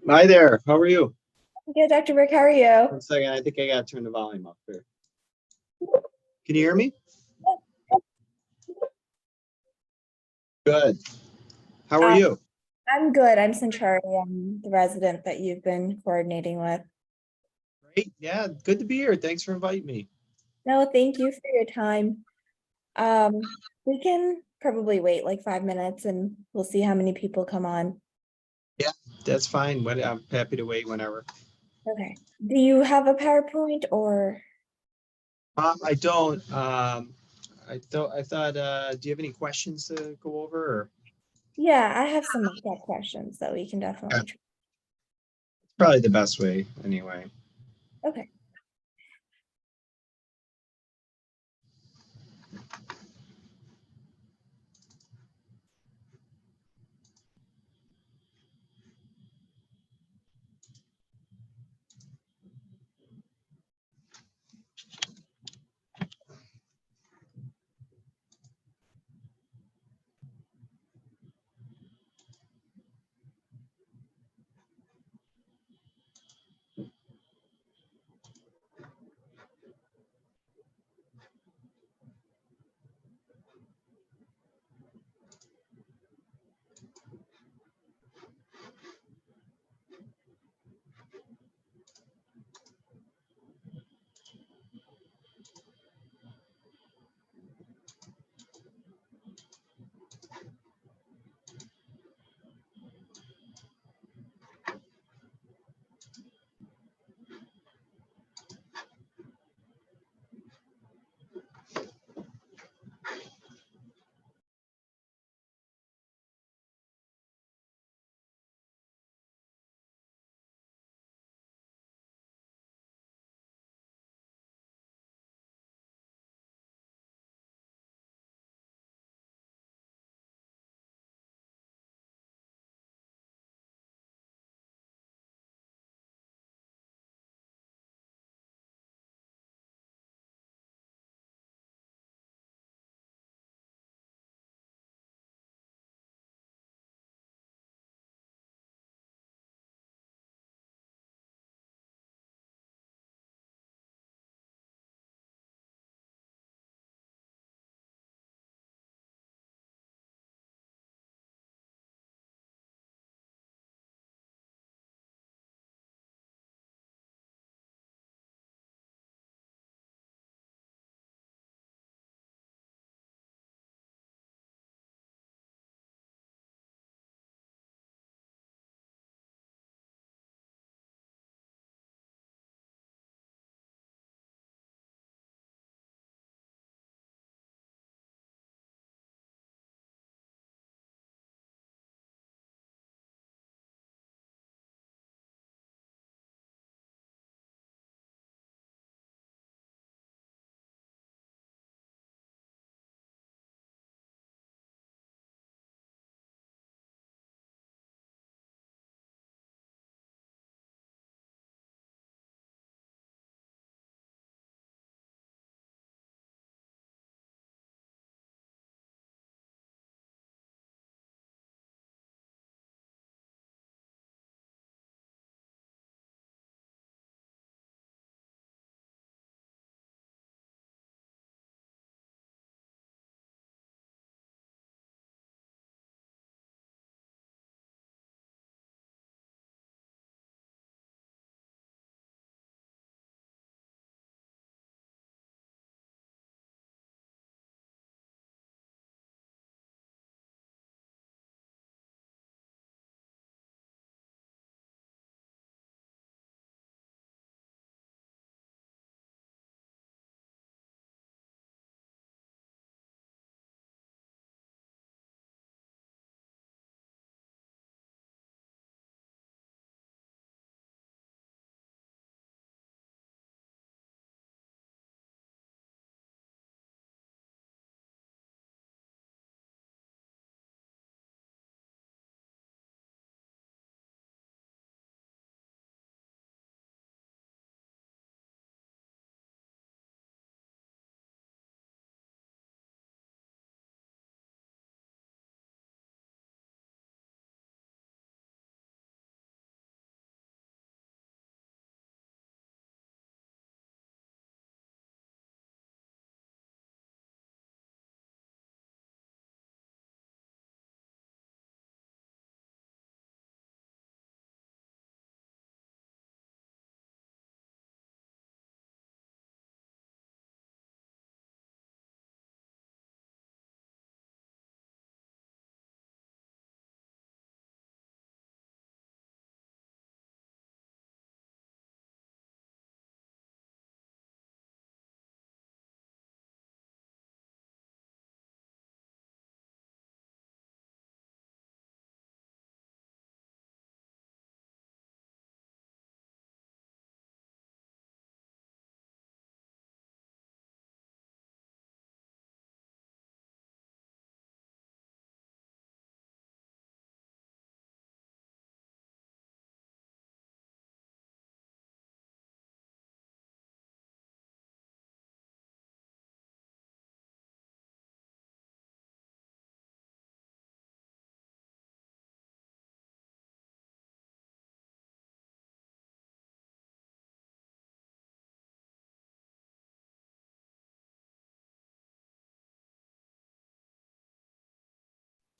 Hi there. How are you? Good, Dr. Rick, how are you? 1 second. I think I got to turn the volume up here. Can you hear me? Good. How are Uh, you? I'm good. I'm Centuri. I'm the resident that you've been coordinating with. Great. Yeah, good to be here. Thanks for inviting me. No, thank you for your time. We can probably wait like 5 minutes and we'll see how many people come on. Yeah, that's fine. I'm happy to wait whenever. Okay. Do you have a PowerPoint or? I don't. I thought. Do you have any questions to go over? Or? Yeah, I have some exact questions that we can definitely try. Probably the best way, anyway. Okay.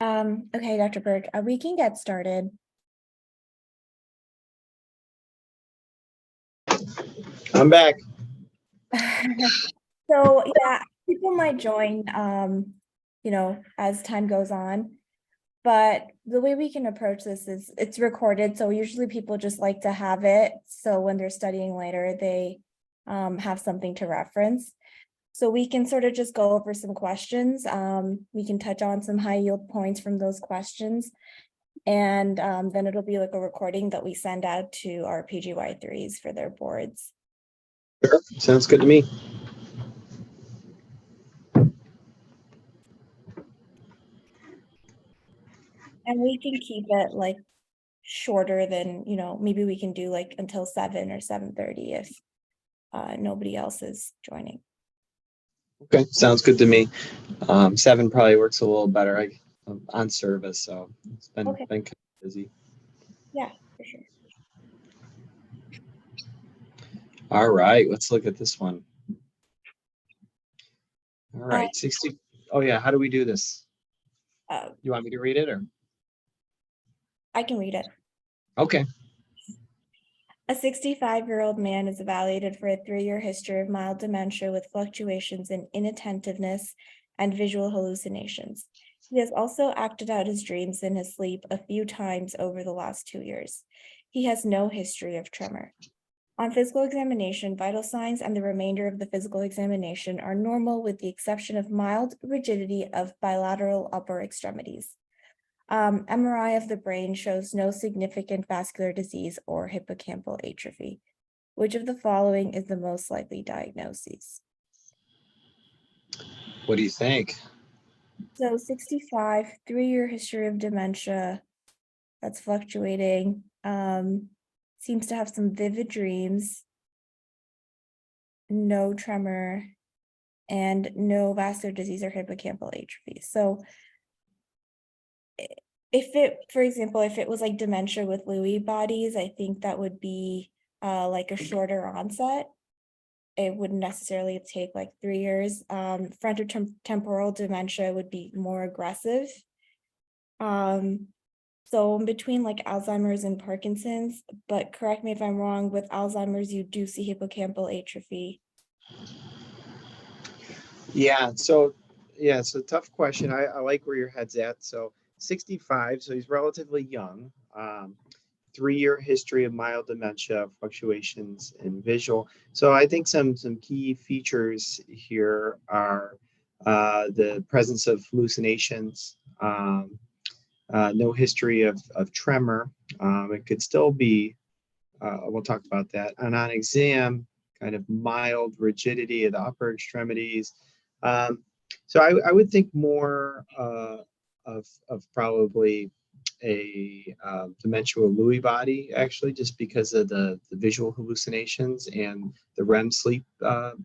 Okay, Dr. Berg, we can get started. I'm back. So yeah, people might join, as time goes on. But the way we can approach this is it's recorded. So usually people just like to have it. So when they're studying later, they have something to reference. So we can sort of just go over some questions. We can touch on some high yield points from those questions. And then it'll be like a recording that we send out to our PGY3s for their boards. Sure. Sounds good to me. And we can keep it like shorter than, maybe we can do like until 7 or 7:30 if nobody else is joining. Okay, sounds good to me. 7 probably works a little better. I'm on service, so it's been Okay. kind of busy. Yeah, for sure. All right, let's look at this one. All right, 60. Oh yeah, how do we do this? You want me to read it or? I can read it. Okay. A 65-year-old man is evaluated for a 3-year history of mild dementia with fluctuations in inattentiveness and visual hallucinations. He has also acted out his dreams in his sleep a few times over the last 2 years. He has no history of tremor. On physical examination, vital signs and the remainder of the physical examination are normal with the exception of mild rigidity of bilateral upper extremities. MRI of the brain shows no significant vascular disease or hippocampal atrophy. Which of the following is the most likely diagnosis? What do you think? So 65, 3-year history of dementia, that's fluctuating. Seems to have some vivid dreams, no tremor, and no vascular disease or hippocampal atrophy. So for example, if it was like dementia with Lewy bodies, I think that would be like a shorter onset. It wouldn't necessarily take like 3 years. Frontotemporal dementia would be more aggressive. So in between like Alzheimer's and Parkinson's, but correct me if I'm wrong, with Alzheimer's, you do see hippocampal atrophy. Yeah, so tough question. I like where your head's at. So 65, so he's relatively young. 3-year history of mild dementia, fluctuations in visual. So I think some key features here are the presence of hallucinations, no history of tremor. It could still be, we'll talk about that. And on exam, kind of mild rigidity of the upper extremities. So I would think more of probably a dementia with Lewy body, actually, just because of the visual hallucinations and the REM sleep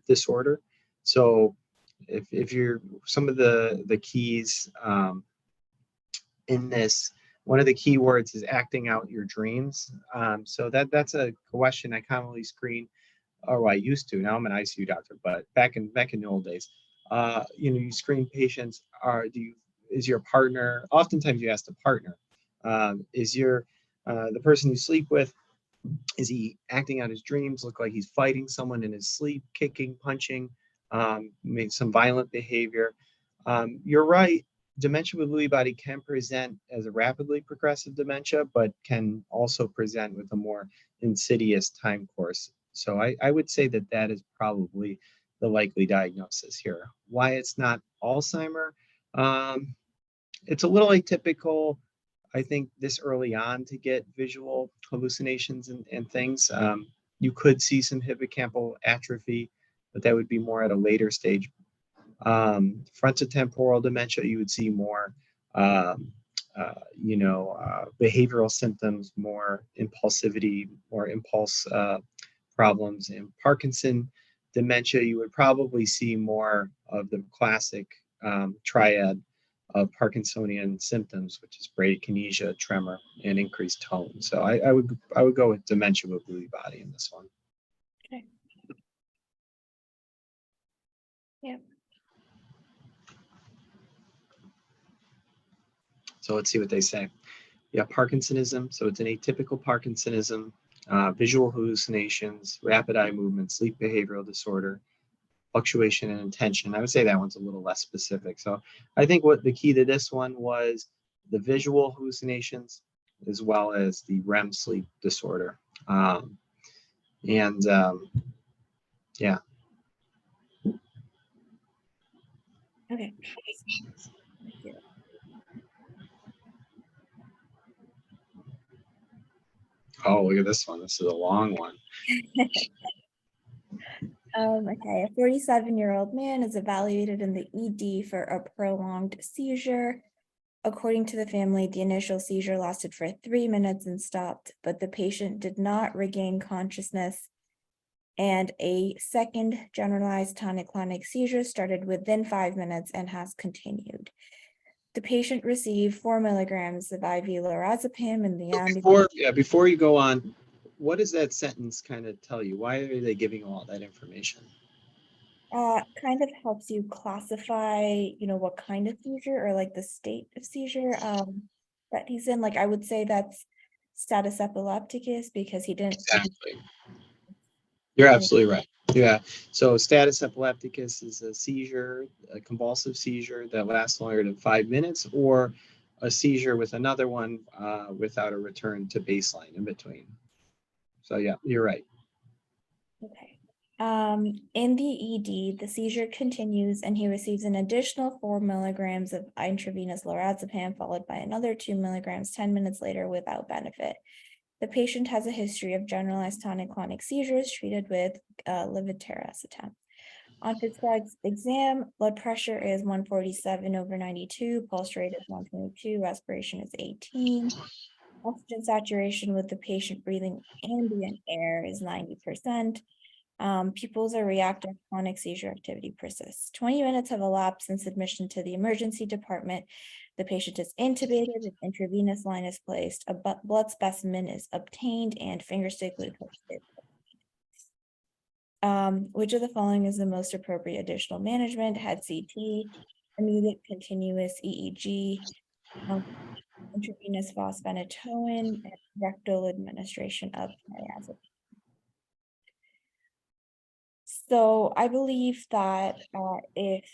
disorder. So if you're some of the keys in this, one of the key words is acting out your dreams. So that's a question I commonly screen, or I used to. Now I'm an ICU doctor, but back in the old days, you screen patients. Is your partner? Oftentimes you ask the partner, is your the person you sleep with, is he acting out his dreams? Look like he's fighting someone in his sleep, kicking, punching, maybe some violent behavior. You're right. Dementia with Lewy body can present as a rapidly progressive dementia, but can also present with a more insidious time course. So I would say that is probably the likely diagnosis here. Why it's not Alzheimer? It's a little atypical, I think, this early on to get visual hallucinations and things. You could see some hippocampal atrophy, but that would be more at a later stage. Frontotemporal dementia, you would see more, behavioral symptoms, more impulsivity, more impulse problems. In Parkinson dementia, you would probably see more of the classic triad of Parkinsonian symptoms, which is bradykinesia, tremor, and increased tone. So I would go with dementia with Lewy body in this one. Okay. Yeah. So let's see what they say. Yeah, Parkinsonism. So it's an atypical Parkinsonism, visual hallucinations, rapid eye movement, sleep behavioral disorder, fluctuation in attention. I would say that one's a little less specific. So I think what the key to this one was the visual hallucinations as well as the REM sleep disorder. And yeah. Okay. Thank you. Oh, look at this one. This is a long one. Okay, a 47-year-old man is evaluated in the ED for a prolonged seizure. According to the family, the initial seizure lasted for 3 minutes and stopped, but the patient did not regain consciousness. And a second generalized tonic-clonic seizure started within 5 minutes and has continued. The patient received 4 milligrams of IV lorazepam in the ambulance. Before you go on, what does that sentence kind of tell you? Why are they giving all that information? Kind of helps you classify, what kind of seizure or like the state of seizure that he's in. Like I would say that's status epilepticus because he didn't. Exactly. You're absolutely right. Yeah. So status epilepticus is a seizure, a convulsive seizure that lasts longer than 5 minutes, or a seizure with another one without a return to baseline in between. So yeah, you're right. Okay. In the ED, the seizure continues and he receives an additional 4 milligrams of intravenous lorazepam, followed by another 2 milligrams 10 minutes later without benefit. The patient has a history of generalized tonic-clonic seizures treated with levetiracetam. On physical exam, blood pressure is 147/92, pulse rate is 122, respiration is 18. Oxygen saturation with the patient breathing ambient air is 90%. Pupils are reactive, chronic seizure activity persists. 20 minutes have elapsed since admission to the emergency department. The patient is intubated, an intravenous line is placed, a blood specimen is obtained, and fingerstick glucose is which of the following is the most appropriate additional management? Head CT, immediate continuous EEG, intravenous phosphenatoin, and rectal administration of diazepam. So I believe that if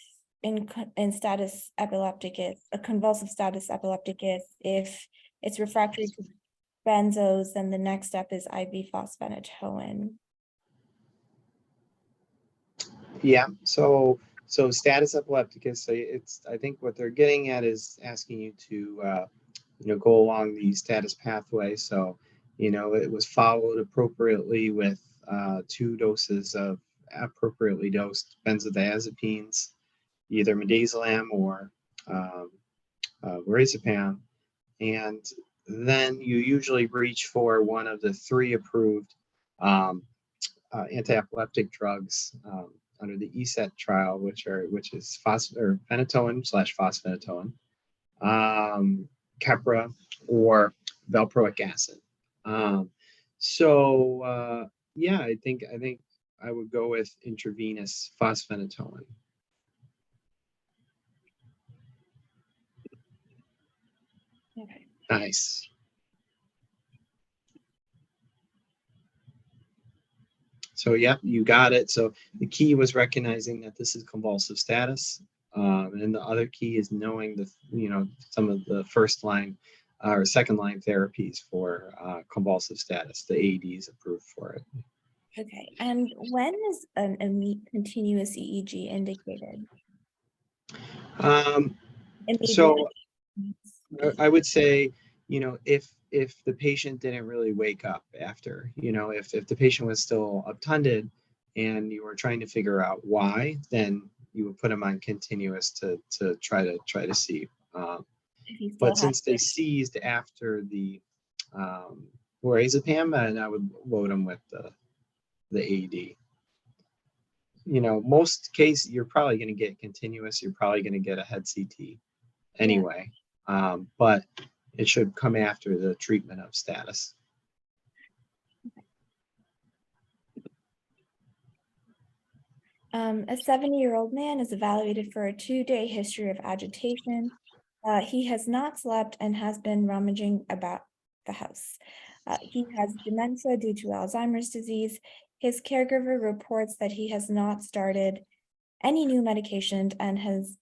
in status epilepticus, a convulsive status epilepticus, if it's refractory to benzos, then the next step is IV phosphenatoin. Yeah. So status epilepticus. So it's, I think what they're getting at is asking you to go along the status pathway. So it was followed appropriately with 2 doses of appropriately dosed benzodiazepines, either midazolam or lorazepam, and then you usually reach for one of the 3 approved anti-epileptic drugs under the ESET trial, which is phenytoin/phosphenatoin, Keppra, or valproic acid. Yeah, I think I would go with intravenous phosphenatoin. Okay. Nice. So yeah, you got it. So the key was recognizing that this is convulsive status. And the other key is knowing some of the first line or second line therapies for convulsive status. The AEDs approved for it. Okay, and when is a continuous EEG indicated? So I would say, if the patient didn't really wake up after, if the patient was still obtunded and you were trying to figure out why, then you would put them on continuous to try to see. But since they seized after the lorazepam, and I would load them with the AED. Most cases you're probably going to get continuous. You're probably going to get a head CT anyway, but it should come after the treatment of status. A 70-year-old man is evaluated for a 2-day history of agitation. He has not slept and has been rummaging about the house. He has dementia due to Alzheimer's disease. His caregiver reports that he has not started any new medication and has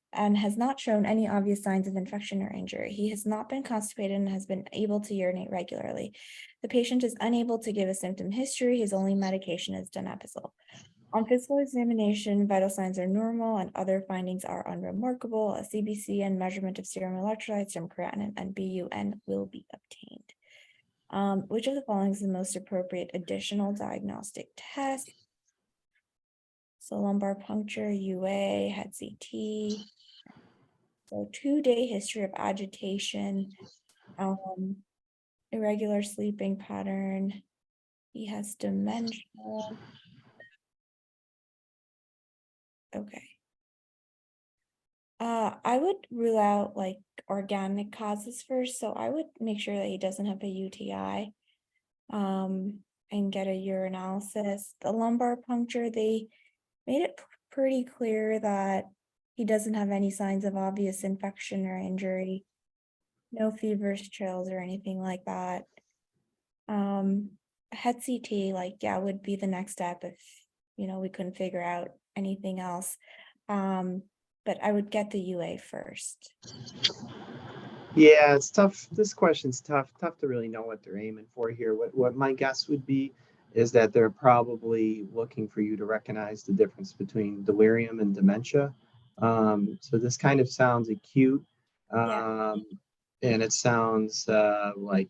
not shown any obvious signs of infection or injury. He has not been constipated and has been able to urinate regularly. The patient is unable to give a symptom history. His only medication is donepezil. On physical examination, vital signs are normal and other findings are unremarkable. A CBC and measurement of serum electrolytes, serum creatinine, and BUN will be obtained. Which of the following is the most appropriate additional diagnostic test? So lumbar puncture, UA, head CT. So 2-day history of agitation, irregular sleeping pattern. He has dementia. Okay. I would rule out like organic causes first, so I would make sure that he doesn't have a UTI, and get a urinalysis. The lumbar puncture, they made it pretty clear that he doesn't have any signs of obvious infection or injury, no fevers, chills, or anything like that. Head CT, like, yeah, would be the next step if, we couldn't figure out anything else. But I would get the UA first. Yeah, it's tough. This question's tough to really know what they're aiming for here. What my guess would be is that they're probably looking for you to recognize the difference between delirium and dementia. So this kind of sounds acute. Yeah. And it sounds like,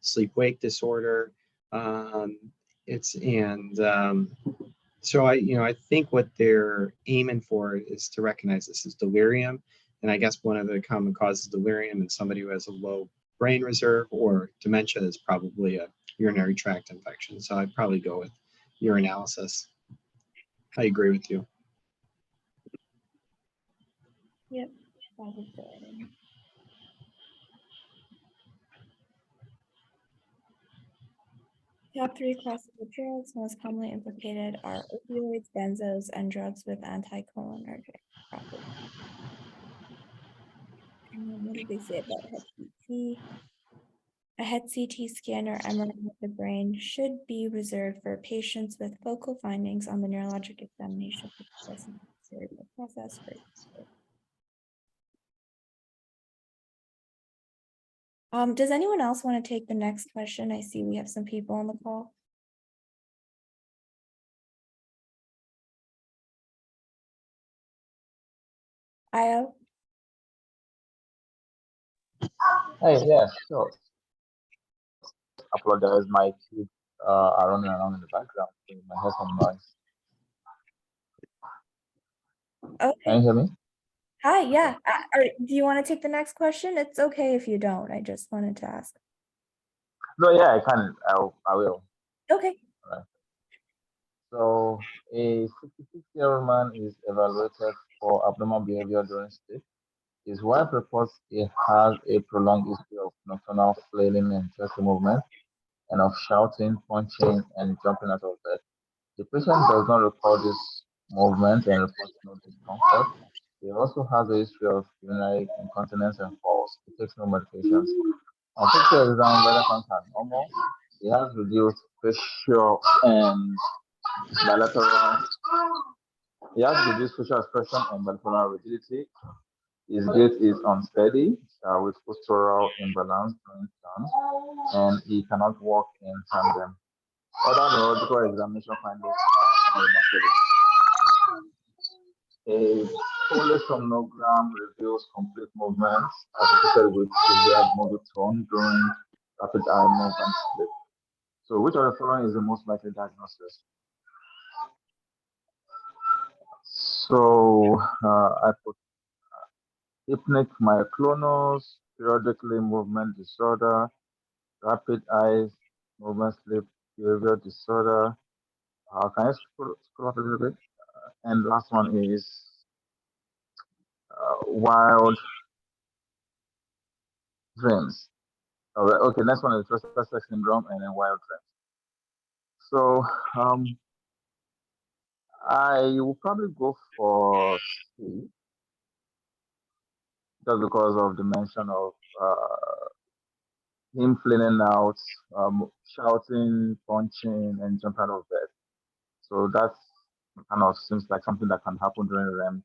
sleep-wake disorder. So I think what they're aiming for is to recognize this as delirium. And I guess one of the common causes of delirium in somebody who has a low brain reserve or dementia is probably a urinary tract infection. So I'd probably go with urinalysis. I agree with you. Yep, that was good. Top 3 classes of drugs most commonly implicated are opioids, benzos, and drugs with anticholinergic properties. And then what did they say about head CT? A head CT scan or MRI of the brain should be reserved for patients with focal findings on the neurologic examination cerebral process. Does anyone else want to take the next question? I see we have some people on the call. Io? Hey, yeah, sure. Apologize, my kids are running around in the background, so you might hear some noise. Can you Okay. hear me? Hi, yeah. Do you want to take the next question? It's okay if you don't. I just wanted to ask. No, yeah, I can. I will. Okay. All right. So, a 66-year-old man is evaluated for abnormal behavior during sleep. His wife reports he has a prolonged history of nocturnal flailing and chest movement, and of shouting, punching, and jumping out of bed. The patient does not record this movement and reports no discomfort. He also has a history of urinary incontinence and falls. He takes no medications. On picture exam, whether counts are normal. He has reduced facial and bilateral. He has reduced facial expression and bilateral rigidity. His gait is unsteady with postural imbalance during turns, and he cannot walk in tandem. Other neurological examination findings are remarkable. A polysomnogram reveals complete movements associated with severe motor tone during rapid eye movement sleep. So, which of the following is the most likely diagnosis? So, I put hypnic myoclonus, periodically movement disorder, rapid eye movement sleep behavior disorder. Can you scroll up a little bit? And last one is wild dreams. All right. Okay. Next one is restless sex syndrome and then wild dreams. So I will probably go for C. just because of the mention of him flailing out, shouting, punching, and jumping out of bed. So that kind of seems like something that can happen during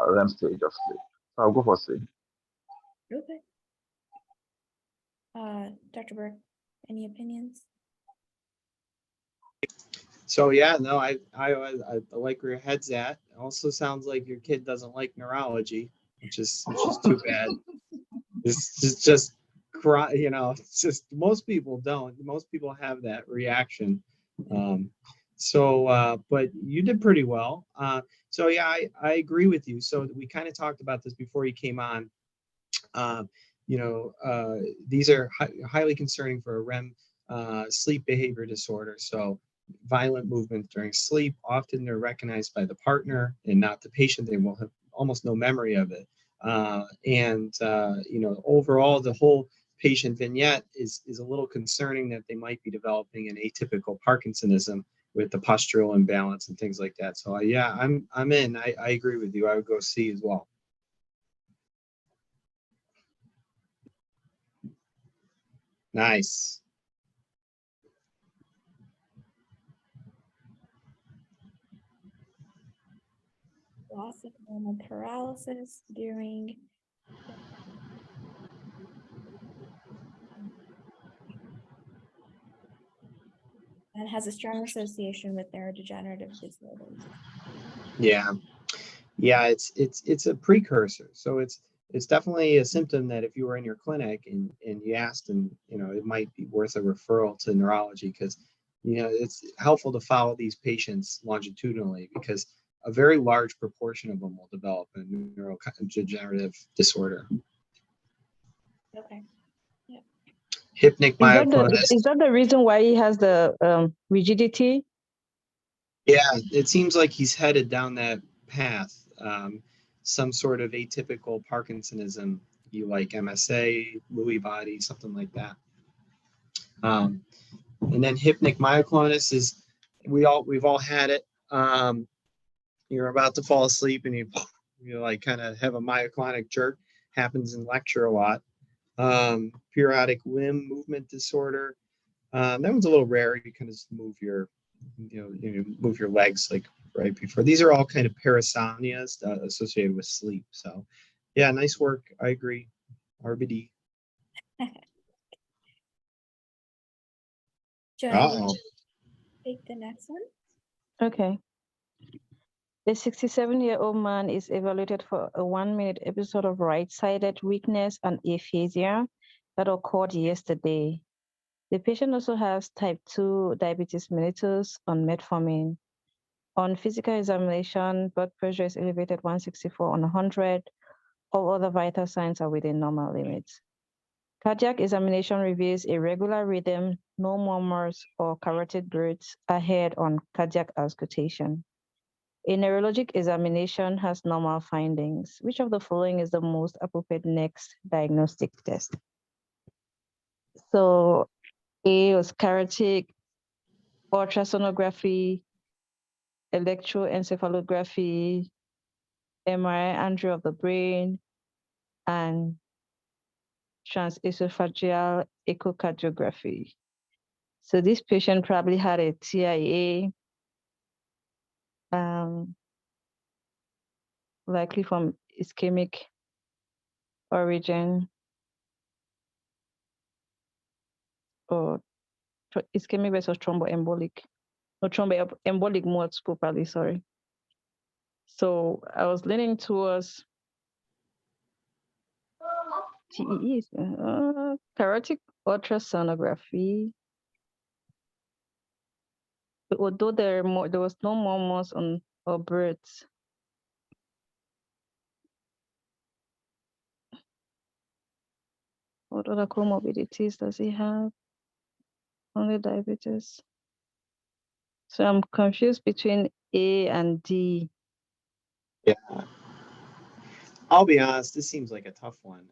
REM stage of sleep. So I'll go for C. Okay. Dr. Burke, any opinions? So yeah, no, I like where your head's at. It also sounds like your kid doesn't like neurology, which is too bad. It's just cry, it's just most people don't. Most people have that reaction. But you did pretty well. So yeah, I agree with you. So we kind of talked about this before you came on. These are highly concerning for a REM sleep behavior disorder. So violent movement during sleep, often they're recognized by the partner and not the patient. They will have almost no memory of it. Overall, the whole patient vignette is a little concerning that they might be developing an atypical Parkinsonism with the postural imbalance and things like that. So yeah, I'm in. I agree with you. I would go C as well. Nice. Loss of normal paralysis during and has a strong association with neurodegenerative disorders. Yeah, it's a precursor. So it's definitely a symptom that if you were in your clinic and you asked, and it might be worth a referral to neurology, because it's helpful to follow these patients longitudinally, because a very large proportion of them will develop a neurodegenerative disorder. Okay. Yeah. Hypnic myoclonus. Is that the reason why he has the rigidity? Yeah, it seems like he's headed down that path. Some sort of atypical Parkinsonism, like MSA, Lewy body, something like that. And then hypnic myoclonus is, we've all had it. You're about to fall asleep and you like kind of have a myoclonic jerk. Happens in lecture a lot. Periodic limb movement disorder. That one's a little rare. You kind of just move your move your legs like right before. These are all kind of parasomnias associated with sleep. So yeah, nice work. I agree. RBD. Joanne, take the next one. Okay. A 67-year-old man is evaluated for a 1-minute episode of right-sided weakness and aphasia that occurred yesterday. The patient also has type 2 diabetes mellitus on metformin. On physical examination, blood pressure is elevated 164 on 100. All other vital signs are within normal limits. Cardiac examination reveals irregular rhythm, no murmurs or carotid growths ahead on cardiac auscultation. A neurologic examination has normal findings. Which of the following is the most appropriate next diagnostic test? So A was carotid, ultrasonography, electroencephalography, MRI angio of the brain, and transesophageal echocardiography. So this patient probably had a TIA, likely from ischemic origin or ischemic versus thromboembolic. No, thromboembolic multiple probably, sorry. So I was leaning towards TEE, carotid ultrasonography. But although there was no murmurs on or births. What other comorbidities does he have? Only diabetes. So I'm confused between A and D. Yeah. I'll be honest, this seems like a tough one.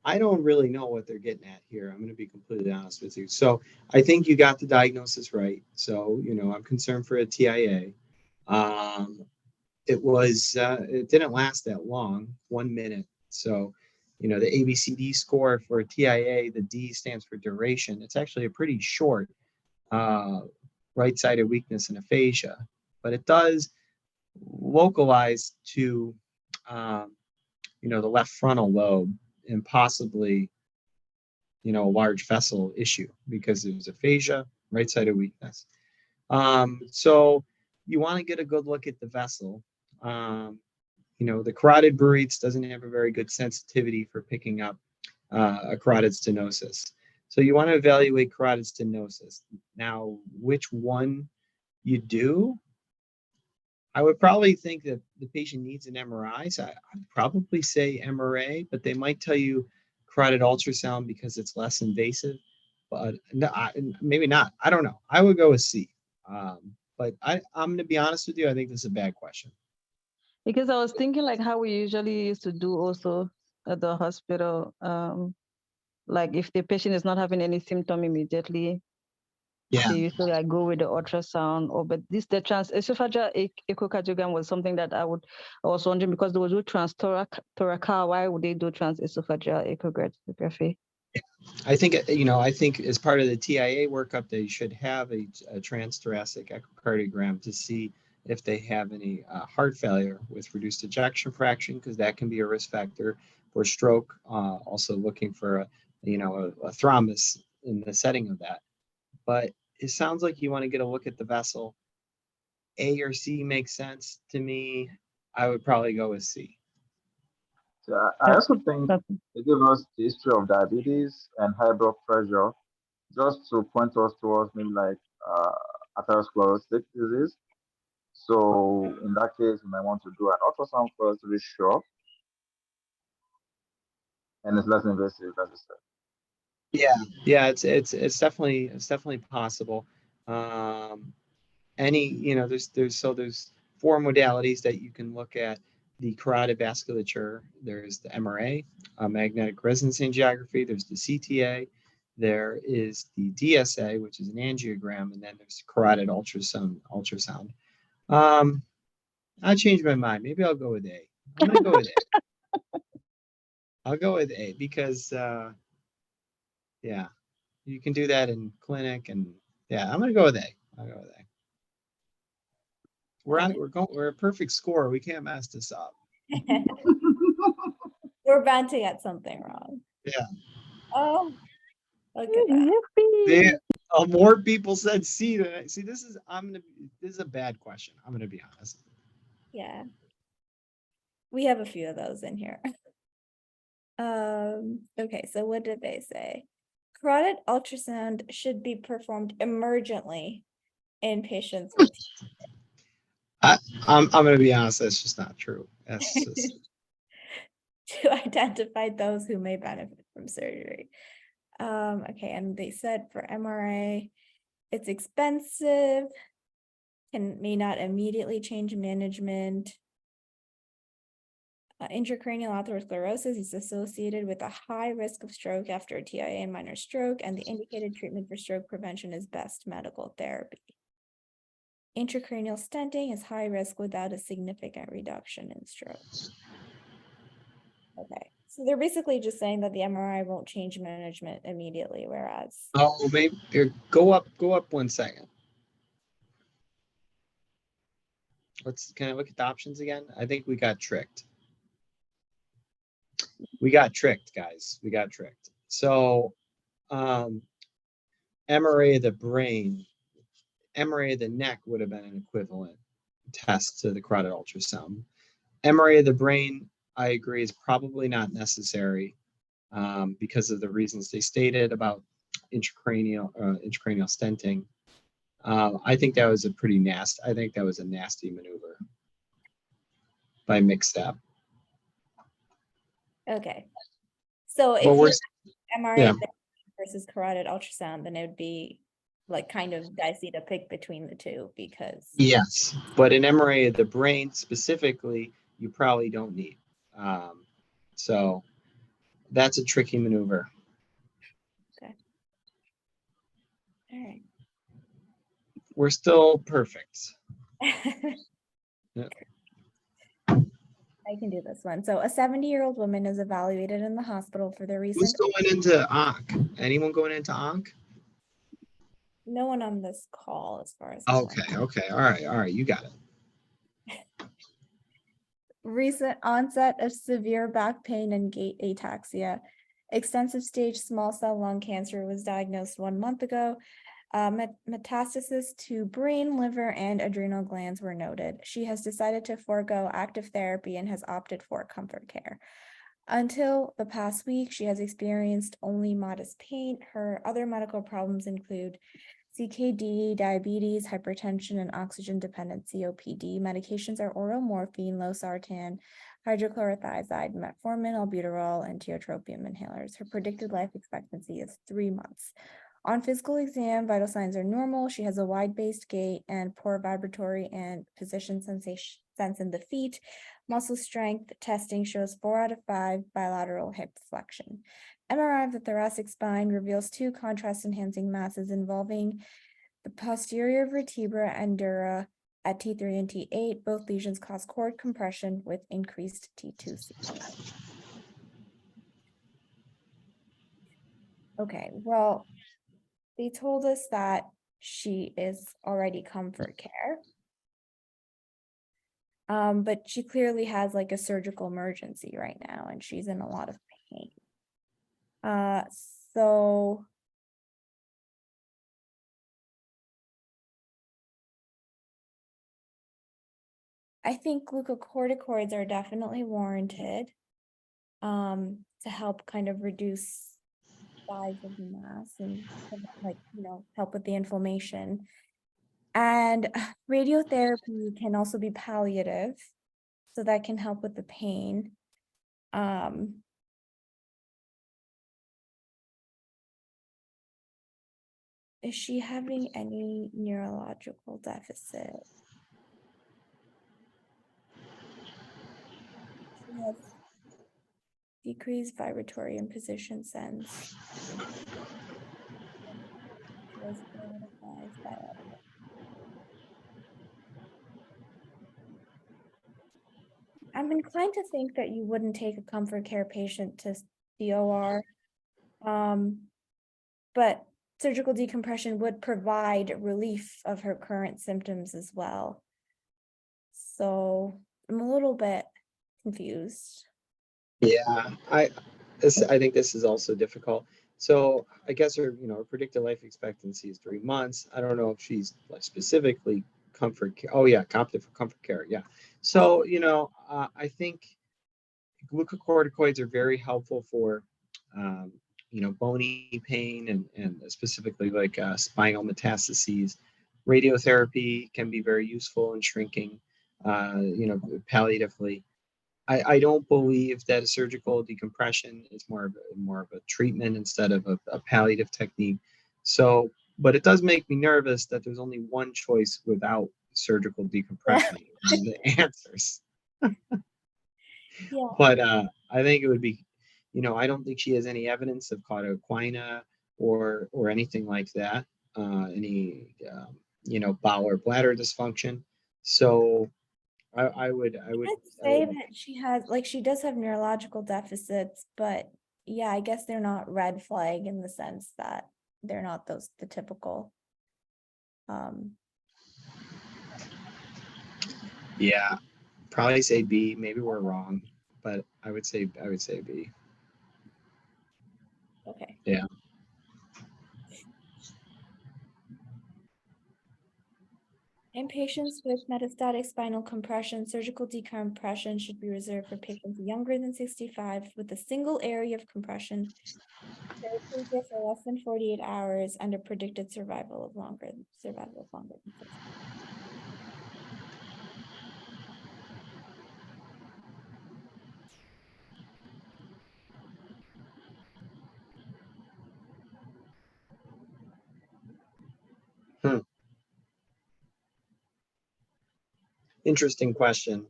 I don't really know what they're getting at here. I'm going to be completely honest with you. So I think you got the diagnosis right. So, I'm concerned for a TIA. it didn't last that long, 1 minute. So, the ABCD score for TIA, the D stands for duration. It's actually a pretty short right-sided weakness and aphasia, but it does localize to, the left frontal lobe and possibly, a large vessel issue because there's aphasia, right-sided weakness. So you want to get a good look at the vessel. The carotid baroids doesn't have a very good sensitivity for picking up a carotid stenosis. So you want to evaluate carotid stenosis. Now, which one you do, I would probably think that the patient needs an MRI. So I'd probably say MRA, but they might tell you carotid ultrasound because it's less invasive. But no, maybe not. I don't know. I would go with C. But I'm going to be honest with you. I think this is a bad question. Because I was thinking like how we usually used to do also at the hospital. Like if the patient is not having any symptom immediately, they usually I go with the ultrasound. But the transesophageal echocardiogram was something that I was wondering because they would do transthoracal. Why would they do transesophageal echography? I think as part of the TIA workup, they should have a transthoracic echocardiogram to see if they have any heart failure with reduced ejection fraction, because that can be a risk factor for stroke. Also looking for a thrombus in the setting of that. But it sounds like you want to get a look at the vessel. A or C makes sense to me. I would probably go with C. So I also think they give us the history of diabetes and high blood pressure, just to point us towards maybe like atherosclerotic disease. So in that case, you might want to do an ultrasound first to be sure, and it's less invasive, as you said. Yeah, it's definitely possible. There's 4 modalities that you can look at the carotid vasculature. There's the MRA, magnetic resonance angiography. There's the CTA. There is the DSA, which is an angiogram, and then there's carotid ultrasound. I changed my mind. Maybe I'll go with A. I'm gonna go with A. I'll go with A because you can do that in clinic, and I'm gonna go with A. I'll go with A. We're a perfect score. We can't mess this up. We're bound to get something wrong. Yeah. Oh, look at that. More people said C than I. See, this is a bad question. I'm gonna be honest. Yeah. We have a few of those in here. Okay, so what did they say? Carotid ultrasound should be performed emergently in patients with I'm gonna be honest. That's just not true. That's just to identify those who may benefit from surgery. Okay, and they said for MRA, it's expensive, may not immediately change management. Intracranial atherosclerosis is associated with a high risk of stroke after a TIA and minor stroke, and the indicated treatment for stroke prevention is best medical therapy. Intracranial stenting is high risk without a significant reduction in stroke. Okay, so they're basically just saying that the MRI won't change management immediately, whereas maybe go up 1 second. Can I look at the options again? I think we got tricked. We got tricked, guys. We got tricked. So MRA of the brain, MRA of the neck would have been an equivalent test to the carotid ultrasound. MRA of the brain, I agree, is probably not necessary because of the reasons they stated about intracranial stenting. I think that was a nasty maneuver by Mixstep. okay. So if you MRA versus carotid ultrasound, then it would be like kind of dicey to pick between the two because yes, but an MRA of the brain specifically, you probably don't need. So that's a tricky maneuver. Okay. All right. We're still perfect. Yeah. I can do this one. So a 70-year-old woman is evaluated in the hospital for the Who's recent, going into ONC? Anyone going into ONC? no one on this call as far as I'm aware. Okay. All right. You got it. Recent onset of severe back pain and gait ataxia. Extensive stage small cell lung cancer was diagnosed 1 month ago. Metastasis to brain, liver, and adrenal glands were noted. She has decided to forego active therapy and has opted for comfort care. Until the past week, she has experienced only modest pain. Her other medical problems include CKD, diabetes, hypertension, and oxygen-dependent COPD. Medications are oral morphine, losartan, hydrochlorothiazide, metformin, albuterol, and tiotropium inhalers. Her predicted life expectancy is 3 months. On physical exam, vital signs are normal. She has a wide-based gait and poor vibratory and position sense in the feet. Muscle strength testing shows 4 out of 5 bilateral hip flexion. MRI of the thoracic spine reveals 2 contrast-enhancing masses involving the posterior vertebra and dura at T3 and T8. Both lesions cause cord compression with increased T2C. Okay, well, they told us that she is already comfort care. But she clearly has like a surgical emergency right now and she's in a lot of pain. So I think glucocorticoids are definitely warranted to help kind of reduce size of the mass and like, help with the inflammation. And radiotherapy can also be palliative, so that can help with the pain. Is she having any neurological deficit? She has decreased vibratory and position sense. She has 4 out of 5 bilateral. I'm inclined to think that you wouldn't take a comfort care patient to the OR. But surgical decompression would provide relief of her current symptoms as well. So I'm a little bit confused. Yeah, I think this is also difficult. So I guess her predicted life expectancy is 3 months. I don't know if she's like specifically comfort care. Oh yeah, competent for comfort care. Yeah. So I think glucocorticoids are very helpful for bony pain and specifically like spinal metastases. Radiotherapy can be very useful in shrinking, palliatively. I don't believe that a surgical decompression is more of a treatment instead of a palliative technique. So, but it does make me nervous that there's only one choice without surgical decompression in the answers. Yeah. But I think it would be, I don't think she has any evidence of cauda equina or anything like that, any bowel or bladder dysfunction. So I would say that she has, like, she does have neurological deficits, but yeah, I guess they're not red flag in the sense that they're not the typical. Yeah, probably say B. Maybe we're wrong, but I would say B. Okay. Yeah. In patients with metastatic spinal compression, surgical decompression should be reserved for patients younger than 65 with a single area of compression, therapeutic for less than 48 hours, and a predicted survival of longer than 6 months. Interesting question.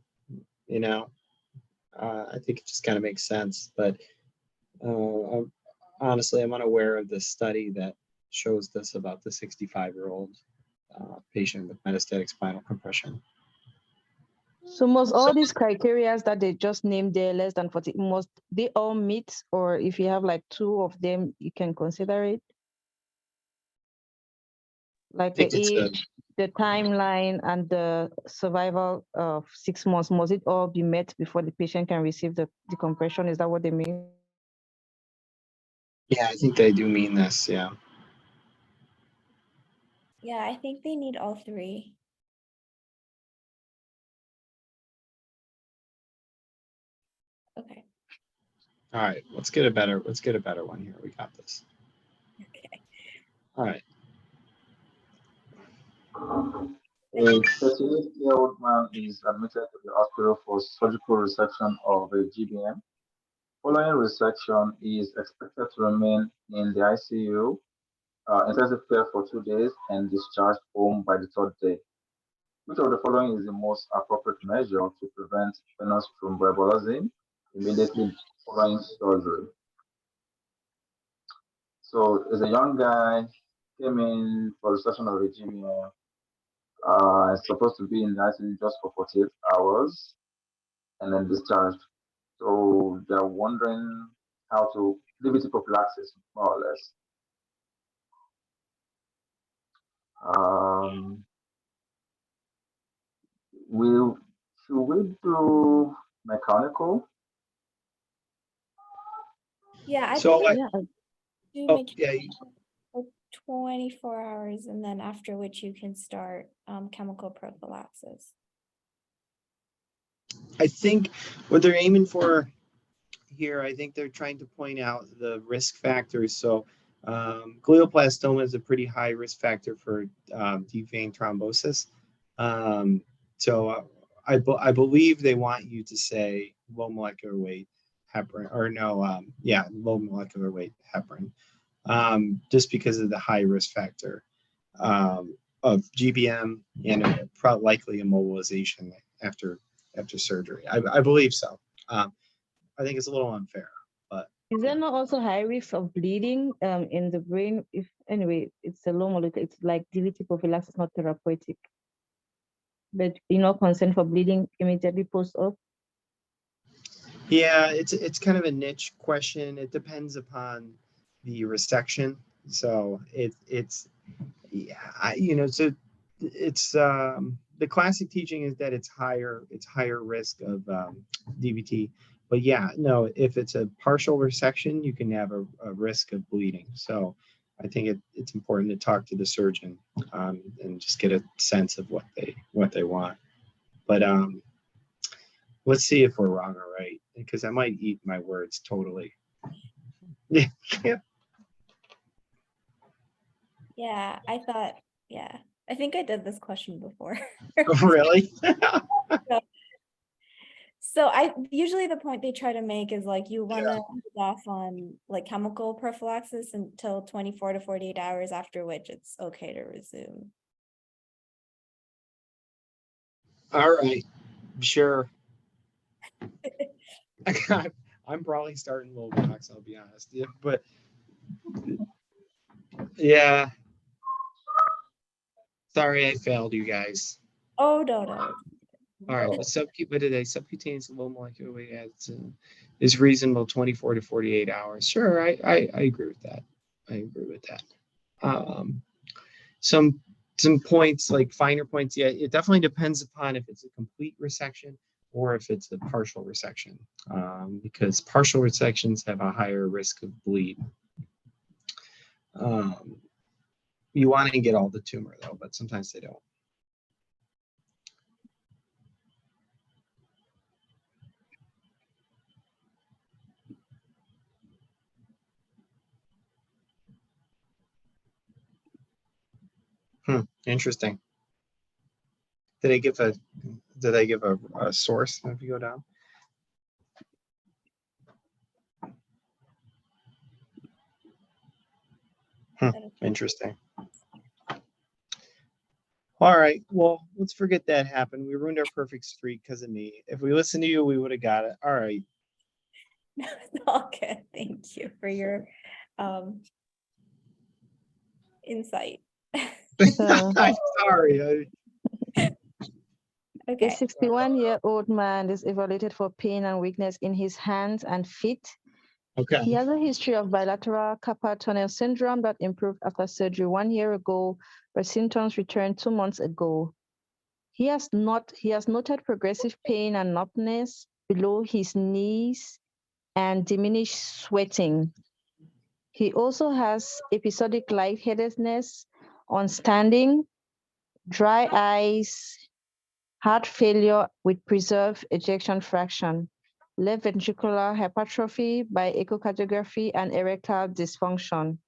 I think it just kind of makes sense, but honestly, I'm unaware of the study that shows this about the 65-year-old patient with metastatic spinal compression. So must all these criteria that they just named there less than 40, must they all meet? Or if you have like 2 of them, you can consider it? Like the age, the timeline, and the survival of 6 months, must it all be met before the patient can receive the decompression? Is that what they mean? Yeah, I think they do mean this. Yeah. Yeah, I think they need all 3. Okay. All right. Let's get a better one here. We got this. Okay. All right. A 38-year-old man is admitted to the hospital for surgical resection of a GBM. Following resection, he is expected to remain in the ICU, intensive care for 2 days, and discharged home by the 3rd day. Which of the following is the most appropriate measure to prevent venous thromboembolism immediately following surgery? So, as a young guy, came in for resection of a GBM, is supposed to be in the ICU just for 48 hours and then discharged. So they're wondering how to DVT prophylaxis, more or less. Should we do mechanical? Yeah, I So think Yeah. do Oh, make yeah. for 24 hours, and then after which you can start chemical prophylaxis. I think what they're aiming for here, I think they're trying to point out the risk factors. So glioblastoma is a pretty high risk factor for deep vein thrombosis. So I believe they want you to say low molecular weight heparin, or no, low molecular weight heparin, just because of the high risk factor of GBM and likely immobilization after surgery. I believe so. I think it's a little unfair, but Is there not also high risk of bleeding in the brain? If anyway, it's a low molecule, it's like DVT prophylaxis, not therapeutic. But you're not concerned for bleeding immediately post-op? yeah, it's kind of a niche question. It depends upon the resection. So it's so it's the classic teaching is that it's higher risk of DVT. But yeah, no, if it's a partial resection, you can have a risk of bleeding. So I think it's important to talk to the surgeon and just get a sense of what they want. But let's see if we're wrong or right, because I might eat my words totally. Yeah. Yeah, I think I did this question before. Really? So I usually the point they try to make is like you want to hold off on like chemical prophylaxis until 24 to 48 hours, after which it's okay to resume. All right, sure. I'm probably starting low box, I'll be honest. Yeah, but yeah. Sorry, I failed you guys. Oh, no. All right, what did I? Subcutaneous low molecular weight is reasonable 24 to 48 hours. Sure, I agree with that. I agree with that. Some points, like finer points, yeah, it definitely depends upon if it's a complete resection or if it's a partial resection, because partial resections have a higher risk of bleed. You want to get all the tumor though, but sometimes they don't. Interesting. Did I give a source if you go down? Interesting. All right. Well, let's forget that happened. We ruined our perfect streak because of me. If we listened to you, we would have got it. All right. No, it's all good. Thank you for your insight. So, I'm sorry. A Okay, 61-year-old man is evaluated for pain and weakness in his hands and feet. Okay. He has a history of bilateral carpal tunnel syndrome that improved after surgery 1 year ago, but symptoms returned 2 months ago. He has noted progressive pain and numbness below his knees and diminished sweating. He also has episodic lightheadedness on standing, dry eyes, heart failure with preserved ejection fraction, left ventricular hypertrophy by echocardiography, and erectile dysfunction.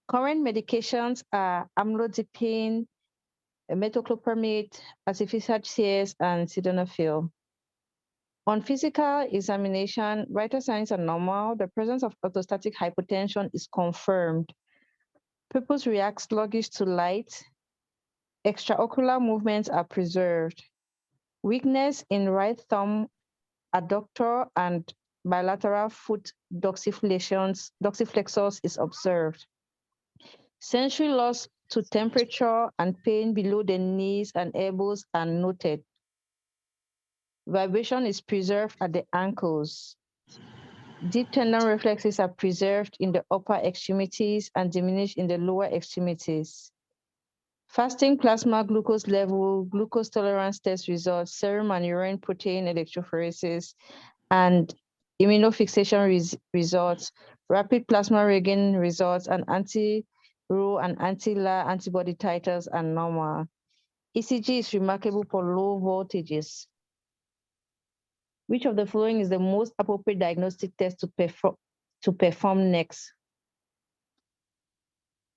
Current medications are amlodipine, metoclopramide, artificial tears, and sildenafil. On physical examination, vital signs are normal. The presence of orthostatic hypotension is confirmed. Pupils react sluggish to light. Extraocular movements are preserved. Weakness in right thumb, adductor, and bilateral foot dorsiflexors is observed. Sensory loss to temperature and pain below the knees and elbows are noted. Vibration is preserved at the ankles. Deep tendon reflexes are preserved in the upper extremities and diminished in the lower extremities. Fasting plasma glucose level, glucose tolerance test results, serum and urine protein electrophoresis, and immunofixation results, rapid plasma regain results, and anti-Ro and anti-La antibody titers are normal. ECG is remarkable for low voltages. Which of the following is the most appropriate diagnostic test to perform next?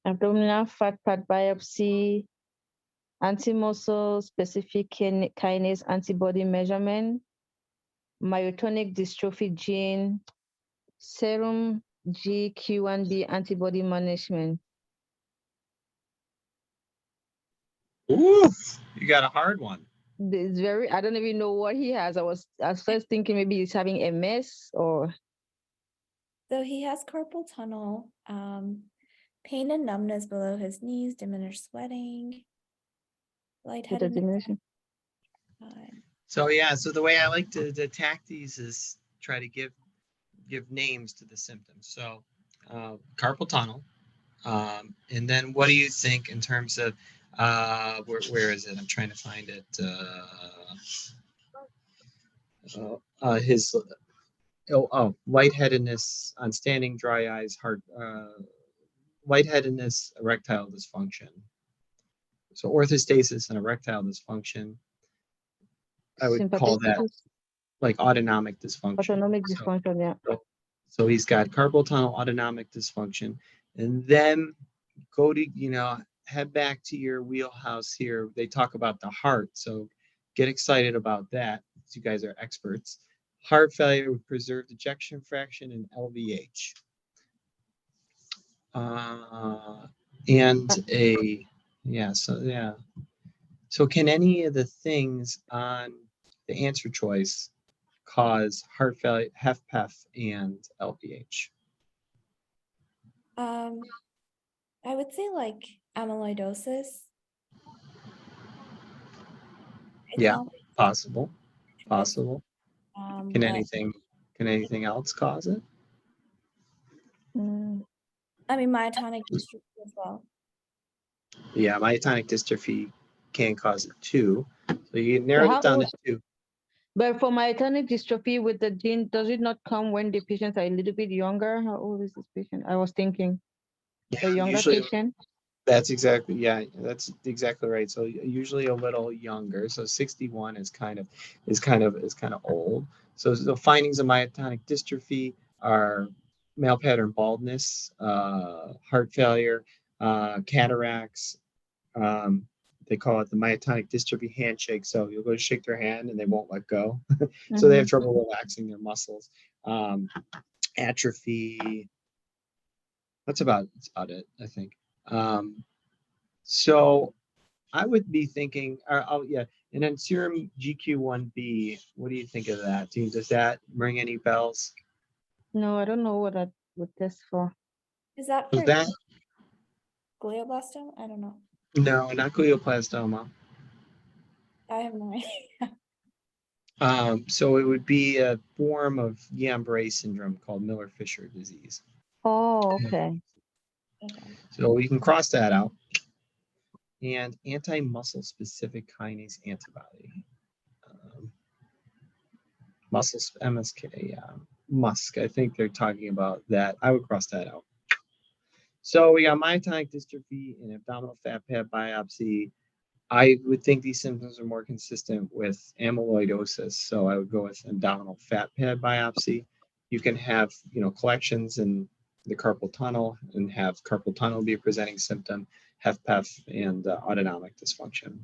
Abdominal fat pad biopsy, anti-muscle specific kinase antibody measurement, myotonic dystrophy gene, serum GQ1B antibody management. Oof, you got a hard one. It's very, I don't even know what he has. I was first thinking maybe he's having MS or. so he has carpal tunnel, pain and numbness below his knees, diminished sweating, lightheadedness. So yeah, so the way I like to attack these is try to give names to the symptoms. So carpal tunnel, and then what do you think in terms of where is it? I'm trying to find it. His lightheadedness on standing, dry eyes, heart, lightheadedness, erectile dysfunction. So orthostasis and erectile dysfunction. I would call that like autonomic dysfunction. Autonomic dysfunction, yeah. So he's got carpal tunnel, autonomic dysfunction, and then go to, head back to your wheelhouse here. They talk about the heart, so get excited about that. You guys are experts. Heart failure with preserved ejection fraction and LVH. So can any of the things on the answer choice cause heart failure, HFpEF, and LVH? I would say like amyloidosis. Yeah, possible. But, Can anything else cause it? I mean, myotonic dystrophy as well. Yeah, myotonic dystrophy can cause it too. So you narrowed it down to 2. But for myotonic dystrophy with the gene, does it not come when the patients are a little bit younger? How old is this patient? I was thinking a younger patient. That's exactly right. So usually a little younger. So 61 is kind of old. So the findings of myotonic dystrophy are male pattern baldness, heart failure, cataracts. They call it the myotonic dystrophy handshake. So you'll go to shake their hand and they won't let go. So they have trouble relaxing their muscles. Atrophy. That's about it, I think. So I would be thinking, and then serum GQ1B, what do you think of that? Does that ring any bells? No, I don't know what that would test for. Is that for glioblastoma? I don't know. No, not glioblastoma. I have no idea. So it would be a form of Guillain-Barré syndrome called Miller-Fisher disease. Oh, okay. Okay. So we can cross that out. And anti-muscle specific kinase antibody. MSK, Musk. I think they're talking about that. I would cross that out. So we got myotonic dystrophy and abdominal fat pad biopsy. I would think these symptoms are more consistent with amyloidosis. So I would go with abdominal fat pad biopsy. You can have, collections in the carpal tunnel and have carpal tunnel be a presenting symptom, HFpEF, and autonomic dysfunction.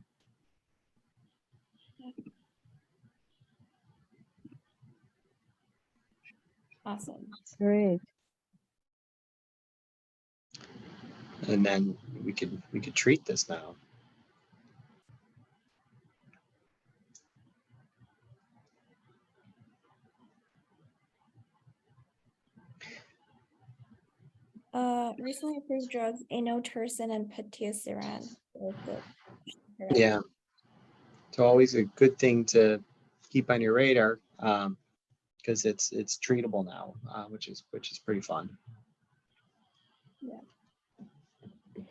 Awesome. Great. And then we could treat this now. Recently approved drugs, anotersen and patisiran. Yeah. So always a good thing to keep on your radar, because it's treatable now, which is pretty fun. Yeah.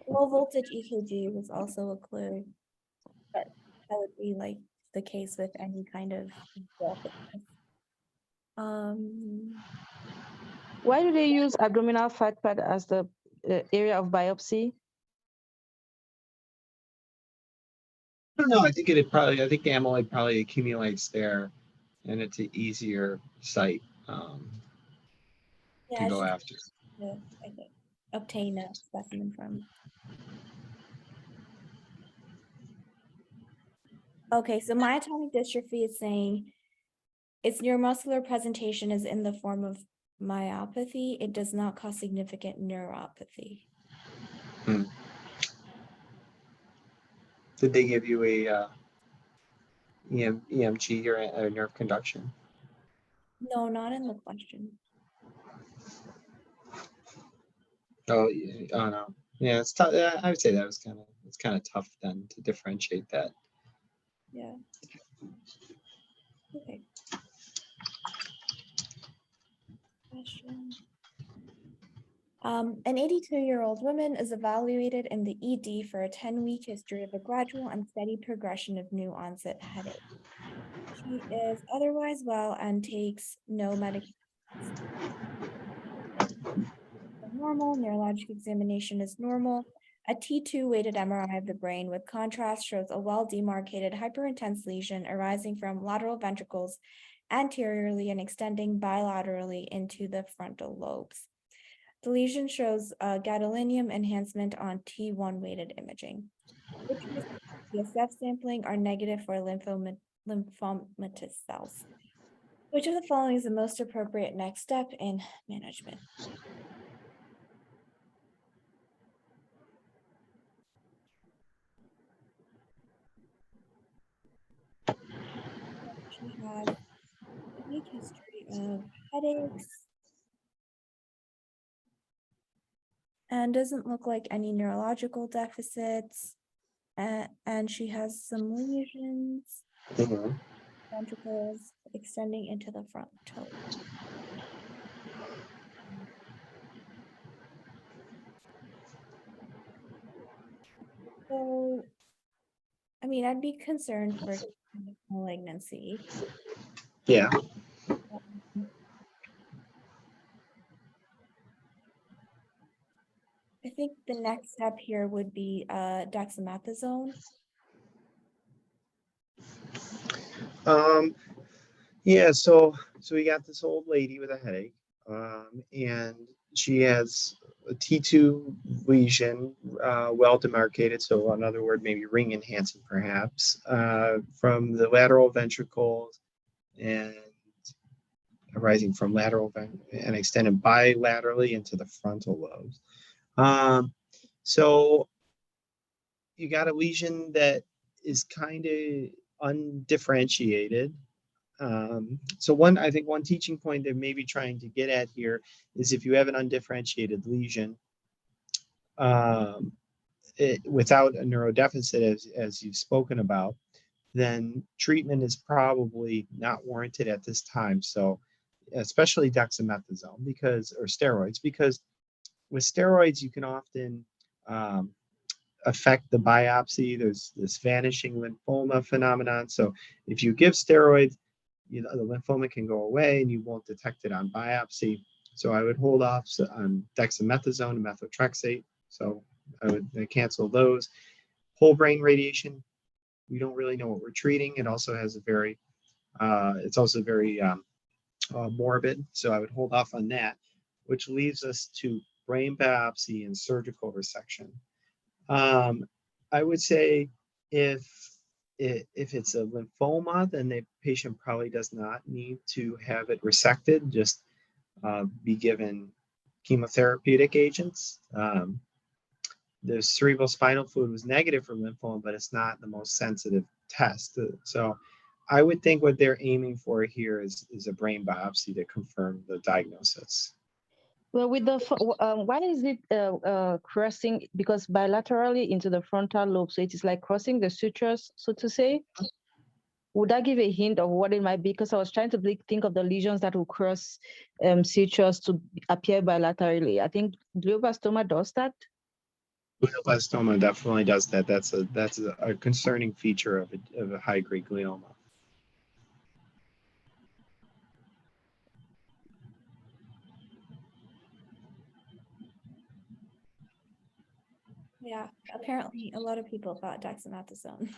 Low voltage EKG was also a clue, but that would be like the case with any kind of Why do they use abdominal fat pad as the area of biopsy? I don't know. I think the amyloid probably accumulates there, and it's an easier site to go after. I think, obtain a specimen from. Okay, so myotonic dystrophy is saying its neuromuscular presentation is in the form of myopathy. It does not cause significant neuropathy. Did they give you a EMG or a nerve conduction? No, not in the question. Oh no. Yeah, it's tough. I would say that was kind of tough then to differentiate that. Yeah. Okay. Question. An 82-year-old woman is evaluated in the ED for a 10-week history of a gradual and steady progression of new onset headache. She is otherwise well and takes no medication. Normal, neurologic examination is normal. A T2 weighted MRI of the brain with contrast shows a well-demarcated hyperintense lesion arising from lateral ventricles anteriorly and extending bilaterally into the frontal lobes. The lesion shows gadolinium enhancement on T1 weighted imaging. Pictures of CSF sampling are negative for lymphomatous cells. Which of the following is the most appropriate next step in management? She has a weak history of headaches and doesn't look like any neurological deficits. And she has some lesions, ventricles extending into the front toe. So, I mean, I'd be concerned for malignancy. Yeah. I think the next step here would be dexamethasone. Yeah, so we got this old lady with a headache, and she has a T2 lesion, well demarcated. So in other words, maybe ring enhancing perhaps, from the lateral ventricles and arising from lateral and extended bilaterally into the frontal lobes. So you got a lesion that is kind of undifferentiated. So I think one teaching point they're maybe trying to get at here is if you have an undifferentiated lesion without a neurodeficit, as you've spoken about, then treatment is probably not warranted at this time. So especially dexamethasone or steroids, because with steroids, you can often affect the biopsy. There's this vanishing lymphoma phenomenon. So if you give steroids, the lymphoma can go away and you won't detect it on biopsy. So I would hold off on dexamethasone and methotrexate. So I would cancel those. Whole brain radiation, we don't really know what we're treating. It also has it's also very morbid. So I would hold off on that, which leaves us to brain biopsy and surgical resection. I would say if it's a lymphoma, then the patient probably does not need to have it resected, just be given chemotherapeutic agents. The cerebral spinal fluid was negative for lymphoma, but it's not the most sensitive test. So I would think what they're aiming for here is a brain biopsy to confirm the diagnosis. Well, with the why is it crossing? Because bilaterally into the frontal lobe, so it is like crossing the sutures, so to say. Would that give a hint of what it might be? Because I was trying to think of the lesions that will cross sutures to appear bilaterally. I think glioblastoma does that. Glioblastoma definitely does that. That's a concerning feature of a high-grade glioma. Yeah, apparently a lot of people thought dexamethasone.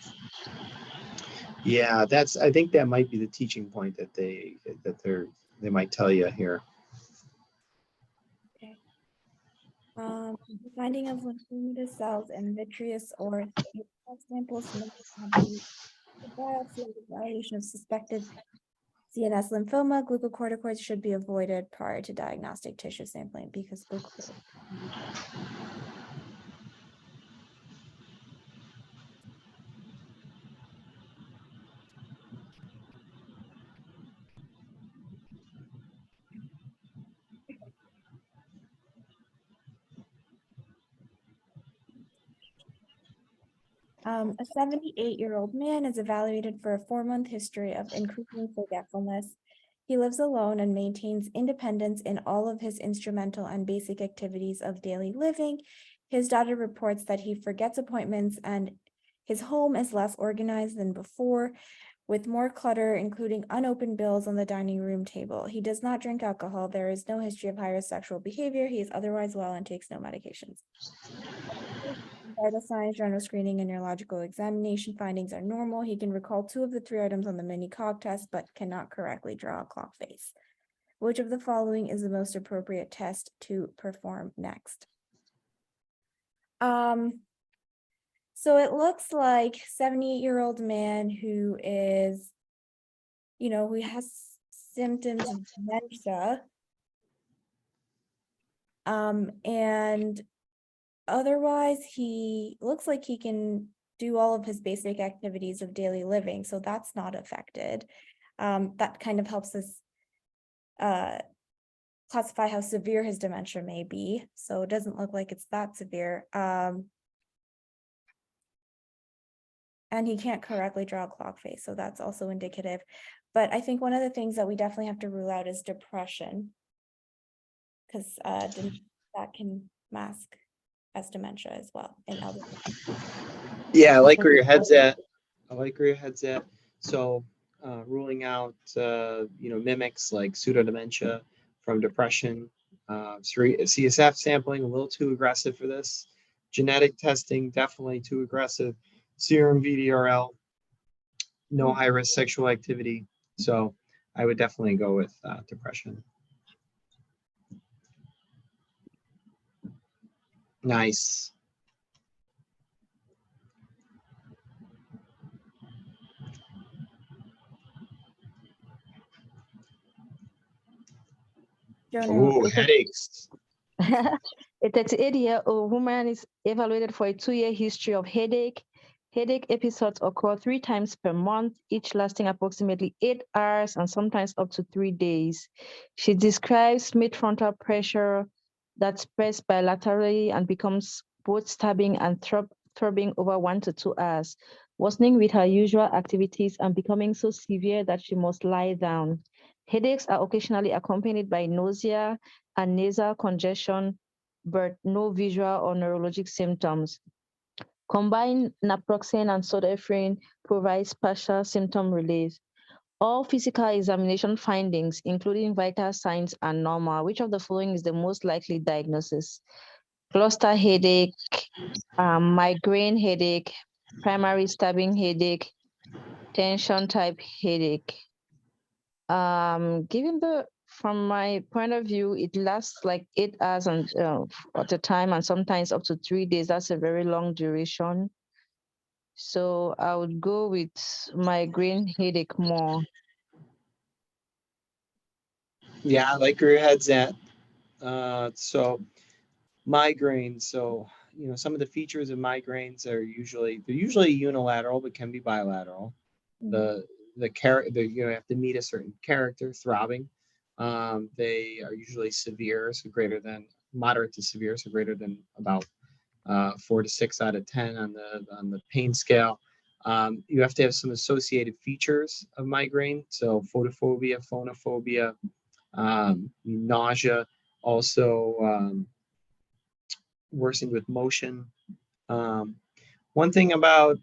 Yeah, I think that might be the teaching point that they might tell you here. Okay. The finding of lymphomatous cells and vitreous or samples from the biopsy and evaluation of suspected CNS lymphoma, glucocorticoids should be avoided prior to diagnostic tissue sampling because glucocorticoids. 78-year-old man is evaluated for a 4-month history of increasing forgetfulness. He lives alone and maintains independence in all of his instrumental and basic activities of daily living. His daughter reports that he forgets appointments and his home is less organized than before, with more clutter, including unopened bills on the dining room table. He does not drink alcohol. There is no history of high-risk sexual behavior. He is otherwise well and takes no medications. Vital signs, general screening, and neurological examination findings are normal. He can recall 2 of the 3 items on the mini cog test, but cannot correctly draw a clock face. Which of the following is the most appropriate test to perform next? So it looks like 78-year-old man who is, who has symptoms of dementia. And otherwise, he looks like he can do all of his basic activities of daily living, so that's not affected. That kind of helps us classify how severe his dementia may be. So it doesn't look like it's that severe. And he can't correctly draw a clock face, so that's also indicative. But I think one of the things that we definitely have to rule out is depression, because that can mask as dementia as well in elderly. Yeah, I like where your head's at. So ruling out, mimics like pseudodementia from depression. CSF sampling, a little too aggressive for this. Genetic testing, definitely too aggressive. Serum VDRL, no high-risk sexual activity. So I would definitely go with depression. Nice. Ooh, headaches. A 38-year-old woman is evaluated for a 2-year history of headache. Headache episodes occur 3 times per month, each lasting approximately 8 hours and sometimes up to 3 days. She describes mid-frontal pressure that spreads bilaterally and becomes both stabbing and throbbing over 1 to 2 hours, worsening with her usual activities and becoming so severe that she must lie down. Headaches are occasionally accompanied by nausea and nasal congestion, but no visual or neurologic symptoms. Combined naproxen and sodephrine provides partial symptom relief. All physical examination findings, including vital signs, are normal. Which of the following is the most likely diagnosis? Cluster headache, migraine headache, primary stabbing headache, tension type headache. From my point of view, it lasts like 8 hours at a time, and sometimes up to 3 days. That's a very long duration. So I would go with migraine headache more. Yeah, I like where your head's at. So migraines. So, some of the features of migraines are usually unilateral, but can be bilateral. The you have to meet a certain character, throbbing. They are usually severe, so moderate to severe, so greater than about 4 to 6 out of 10 on the pain scale. You have to have some associated features of migraine, so photophobia, phonophobia, nausea, also worsened with motion. One thing about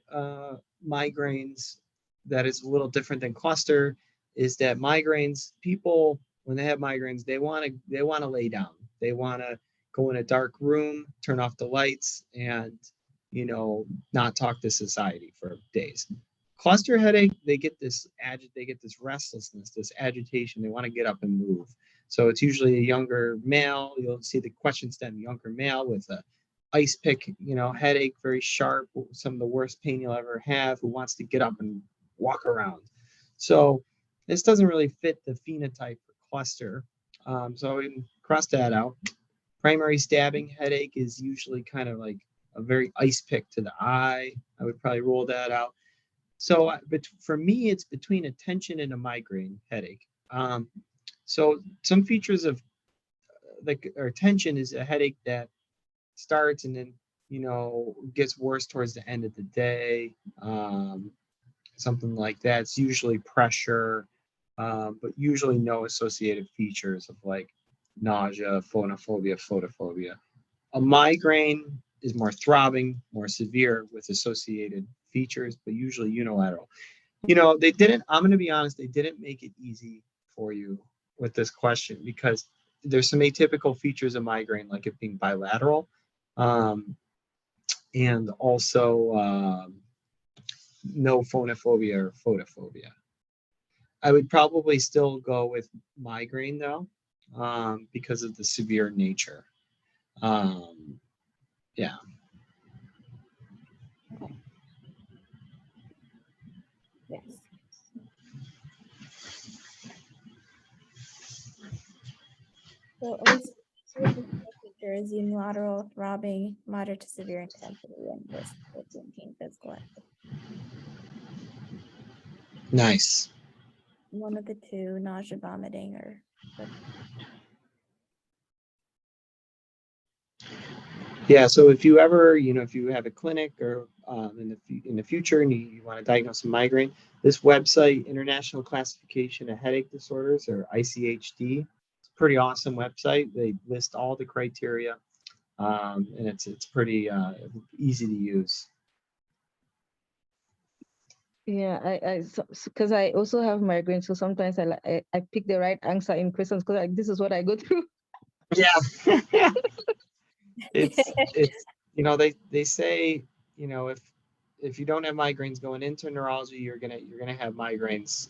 migraines that is a little different than cluster is that migraines, people, when they have migraines, they want to lay down. They want to go in a dark room, turn off the lights, and not talk to society for days. Cluster headache, they get this restlessness, this agitation. They want to get up and move. So it's usually a younger male. You'll see the question stem, younger male with a ice pick, headache, very sharp, some of the worst pain you'll ever have, who wants to get up and walk around. So this doesn't really fit the phenotype for cluster. So we can cross that out. Primary stabbing headache is usually kind of like a very ice pick to the eye. I would probably rule that out. So but for me, it's between a tension and a migraine headache. So some features of tension is a headache that starts and then gets worse towards the end of the day, something like that. It's usually pressure, but usually no associated features of like nausea, photophobia. A migraine is more throbbing, more severe with associated features, but usually unilateral. I'm going to be honest, they didn't make it easy for you with this question because there's some atypical features of migraine, like it being bilateral, and also no phonophobia or photophobia. I would probably still go with migraine though, because of the severe nature. Yeah. Yes. So always features unilateral, throbbing, moderate to severe intensity, and worse pain, physical activity. Nice. One of the two, nausea, vomiting, or Yeah. So if you ever, if you have a clinic or in the future and you want to diagnose a migraine, this website, International Classification of Headache Disorders, or ICHD, it's a pretty awesome website. They list all the criteria, and it's pretty easy to use. Yeah, because I also have migraine, so sometimes I pick the right answer in questions because this is what I go through. Yeah. it's they say if you don't have migraines going into neurology, you're gonna have migraines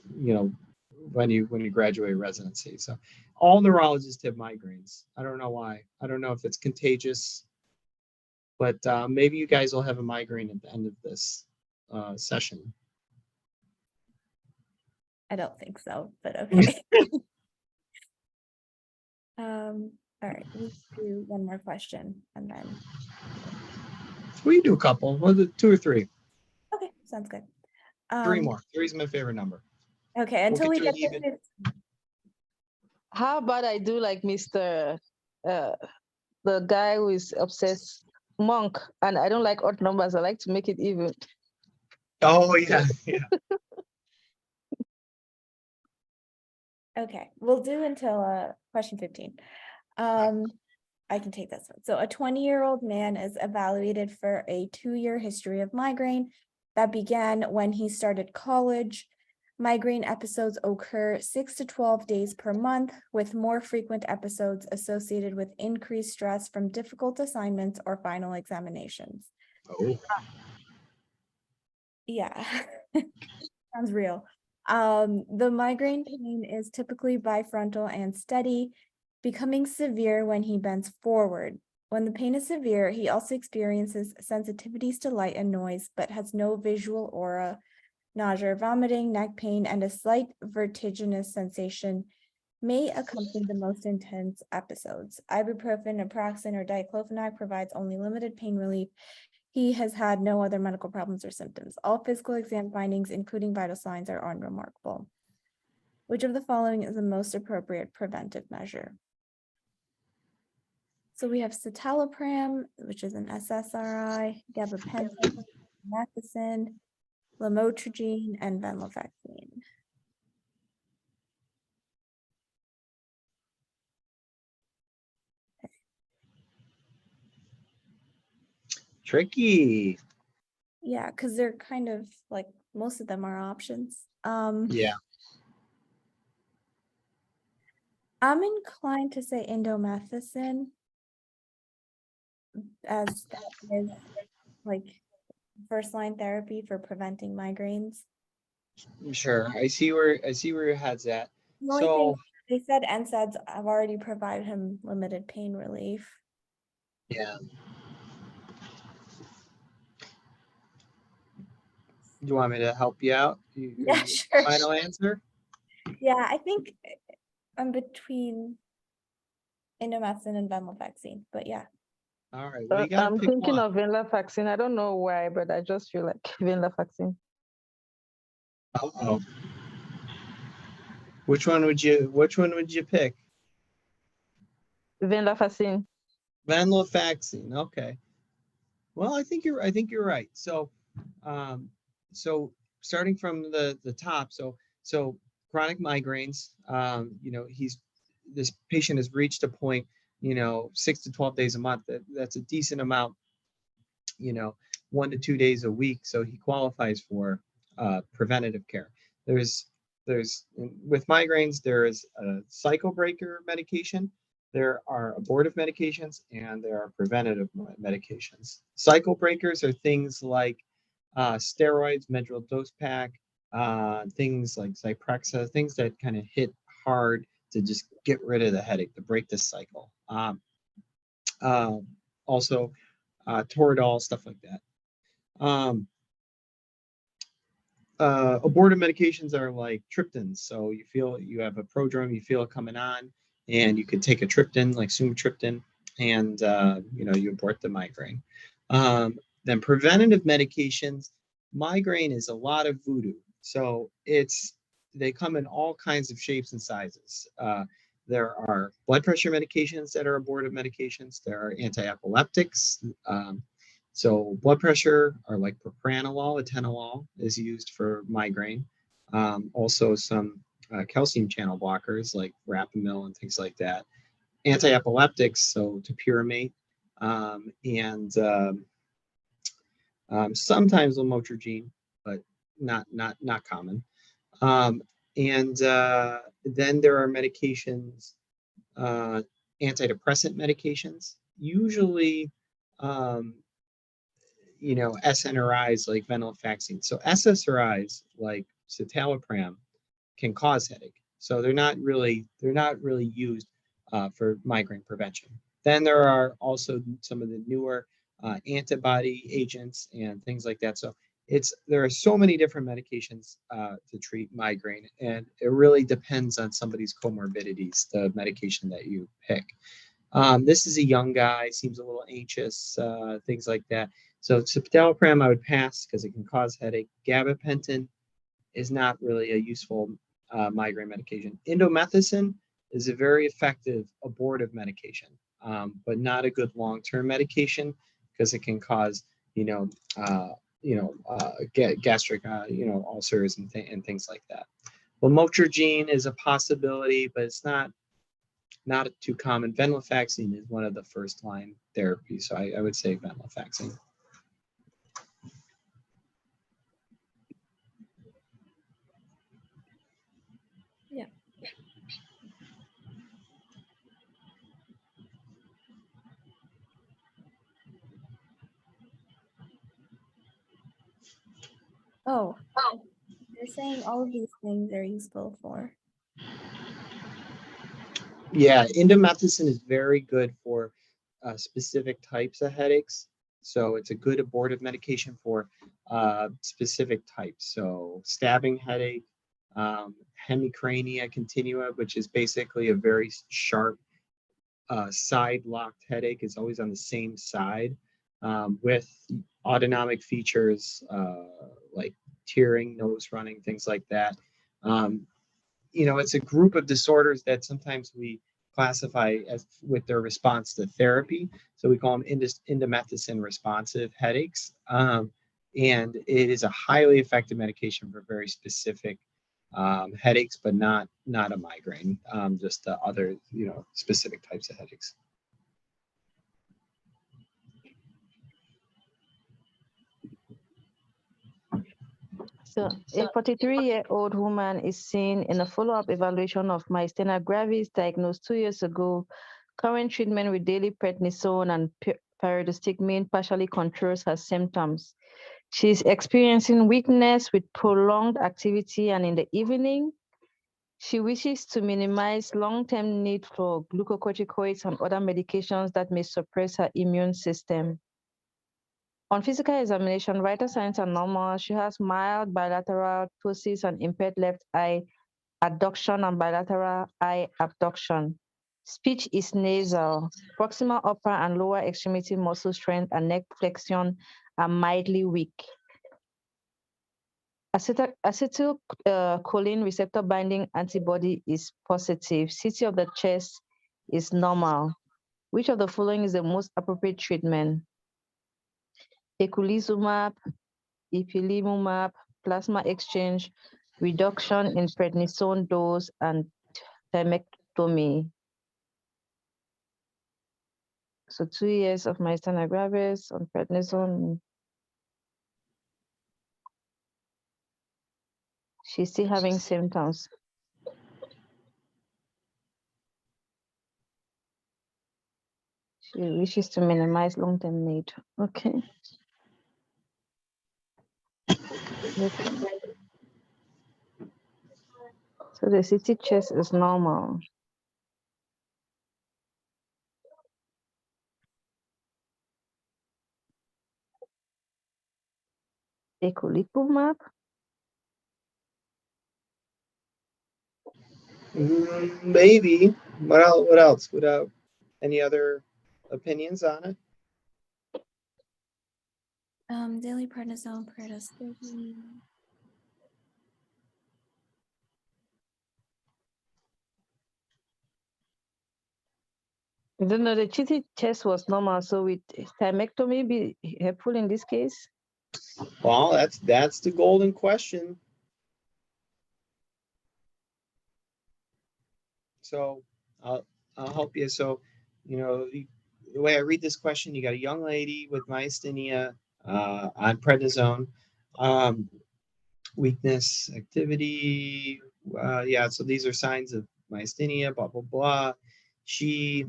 when you graduate residency. So all neurologists have migraines. I don't know why. I don't know if it's contagious, but maybe you guys will have a migraine at the end of this session. I don't think so, but okay. All right, let's do one more question and then. We can do a couple, 2 or 3. Okay, sounds good. 3 more. 3 is my favorite number. Okay, until we get to even. How about I do like Mr. The guy who is obsessed monk, and I don't like odd numbers. I like to make it even. Oh, yeah, yeah. Okay, we'll do until question 15. I can take this one. So a 20-year-old man is evaluated for a 2-year history of migraine that began when he started college. Migraine episodes occur 6 to 12 days per month, with more frequent episodes associated with increased stress from difficult assignments or final examinations. Oh, Yeah, sounds real. The migraine pain is typically bifrontal and steady, becoming severe when he bends forward. When the pain is severe, he also experiences sensitivities to light and noise, but has no visual aura, nausea, vomiting, neck pain, and a slight vertiginous sensation may accompany the most intense episodes. Ibuprofen, naproxen, or diclofenac provides only limited pain relief. He has had no other medical problems or symptoms. All physical exam findings, including vital signs, are unremarkable. Which of the following is the most appropriate preventive measure? So we have citalopram, which is an SSRI, gabapentin, methicillin, lamotrigine, and venlafaxine. tricky. Yeah, because they're kind of like, most of them are options. Yeah. I'm inclined to say indomethacin, as that is like first-line therapy for preventing migraines. Sure. I see where your head's at. The only thing, So, they said NSAIDs have already provided him limited pain relief. yeah. Do you want me to help you out? Yeah, sure. Final answer? Yeah, I think I'm between indomethacin and venlafaxine, but yeah. All right. Well, you gotta I'm pick thinking one. of venlafaxine. I don't know why, but I just feel like venlafaxine. Oh. Which one would you pick? Venlafaxine. Venlafaxine. Okay. Well, I think you're right. So, so starting from the top, so chronic migraines. This patient has reached a point, 6 to 12 days a month. That's a decent amount. 1 to 2 days a week. So he qualifies for preventative care. There's with migraines, there is a cycle breaker medication. There are abortive medications, and there are preventative medications. Cycle breakers are things like steroids, medrol dose pack, things like Zyprexa, things that kind of hit hard to just get rid of the headache, to break this cycle. Also, Toradol, stuff like that. Abortive medications are like triptans. So you have a prodrome, you feel it coming on, and you could take a triptan like sumatriptan, and you abort the migraine. Then preventative medications, migraine is a lot of voodoo. So they come in all kinds of shapes and sizes. There are blood pressure medications that are abortive medications. There are anti-epileptics. So blood pressure are like propranolol, atenolol is used for migraine. Also some calcium channel blockers like rapamyl and things like that. Anti-epileptics, so topiramate, and sometimes lamotrigine, but not common. And then there are medications, antidepressant medications, usually SNRIs like venlafaxine. So SSRIs like citalopram can cause headache. So they're not really used for migraine prevention. Then there are also some of the newer antibody agents and things like that. So there are so many different medications to treat migraine, and it really depends on somebody's comorbidities, the medication that you pick. This is a young guy, seems a little anxious, things like that. So citalopram I would pass because it can cause headache. Gabapentin is not really a useful migraine medication. Indomethacin is a very effective abortive medication, but not a good long-term medication because it can cause, gastric, ulcers and things like that. Lamotrigine is a possibility, but it's not too common. Venlafaxine is one of the first line therapies, so I would say venlafaxine. Yeah. Oh, you're saying all of these things are useful for. Yeah, indomethacin is very good for specific types of headaches. So it's a good abortive medication for specific types. So stabbing headache, hemicrania continua, which is basically a very sharp side locked headache. It's always on the same side with autonomic features like tearing, nose running, things like that. It's a group of disorders that sometimes we classify as with their response to therapy. So we call them indomethacin responsive headaches. And it is a highly effective medication for very specific headaches, but not a migraine, just other, specific types of headaches. So a 43-year-old woman is seen in a follow-up evaluation of myasthenia gravis diagnosed 2 years ago. Current treatment with daily prednisone and pyridostigmine partially controls her symptoms. She's experiencing weakness with prolonged activity, and in the evening, she wishes to minimize long-term need for glucocorticoids and other medications that may suppress her immune system. On physical examination, vital signs are normal. She has mild bilateral ptosis and impaired left eye adduction and bilateral eye abduction. Speech is nasal. Proximal upper and lower extremity muscle strength and neck flexion are mildly weak. Acetylcholine receptor binding antibody is positive. CT of the chest is normal. Which of the following is the most appropriate treatment? Eculizumab, ipilimumab, plasma exchange, reduction in prednisone dose, and thymectomy. So 2 years of myasthenia gravis on prednisone. She's still having symptoms. She wishes to minimize long-term need. Okay. So the CT chest is normal. Eculizumab. Maybe. What else? Any other opinions on it? Daily prednisone, pyridostigmine. I don't know, the CT chest was normal, so would thymectomy be helpful in this case? Well, that's the golden question. So I'll help you. So, the way I read this question, you got a young lady with myasthenia on prednisone, weakness, activity. So these are signs of myasthenia, blah, blah, blah. She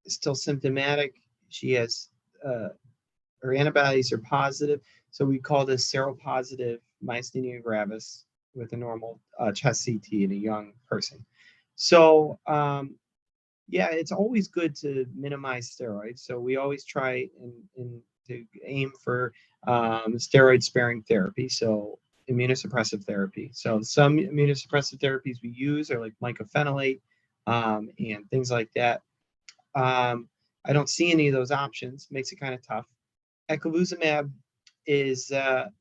is still symptomatic. She has, her antibodies are positive. So we call this seropositive myasthenia gravis with a normal chest CT in a young person. So, it's always good to minimize steroids. So we always try and to aim for steroid-sparing therapy. So immunosuppressive therapy. So some immunosuppressive therapies we use are like mycophenolate and things like that. I don't see any of those options. Makes it kind of tough. Eculizumab is a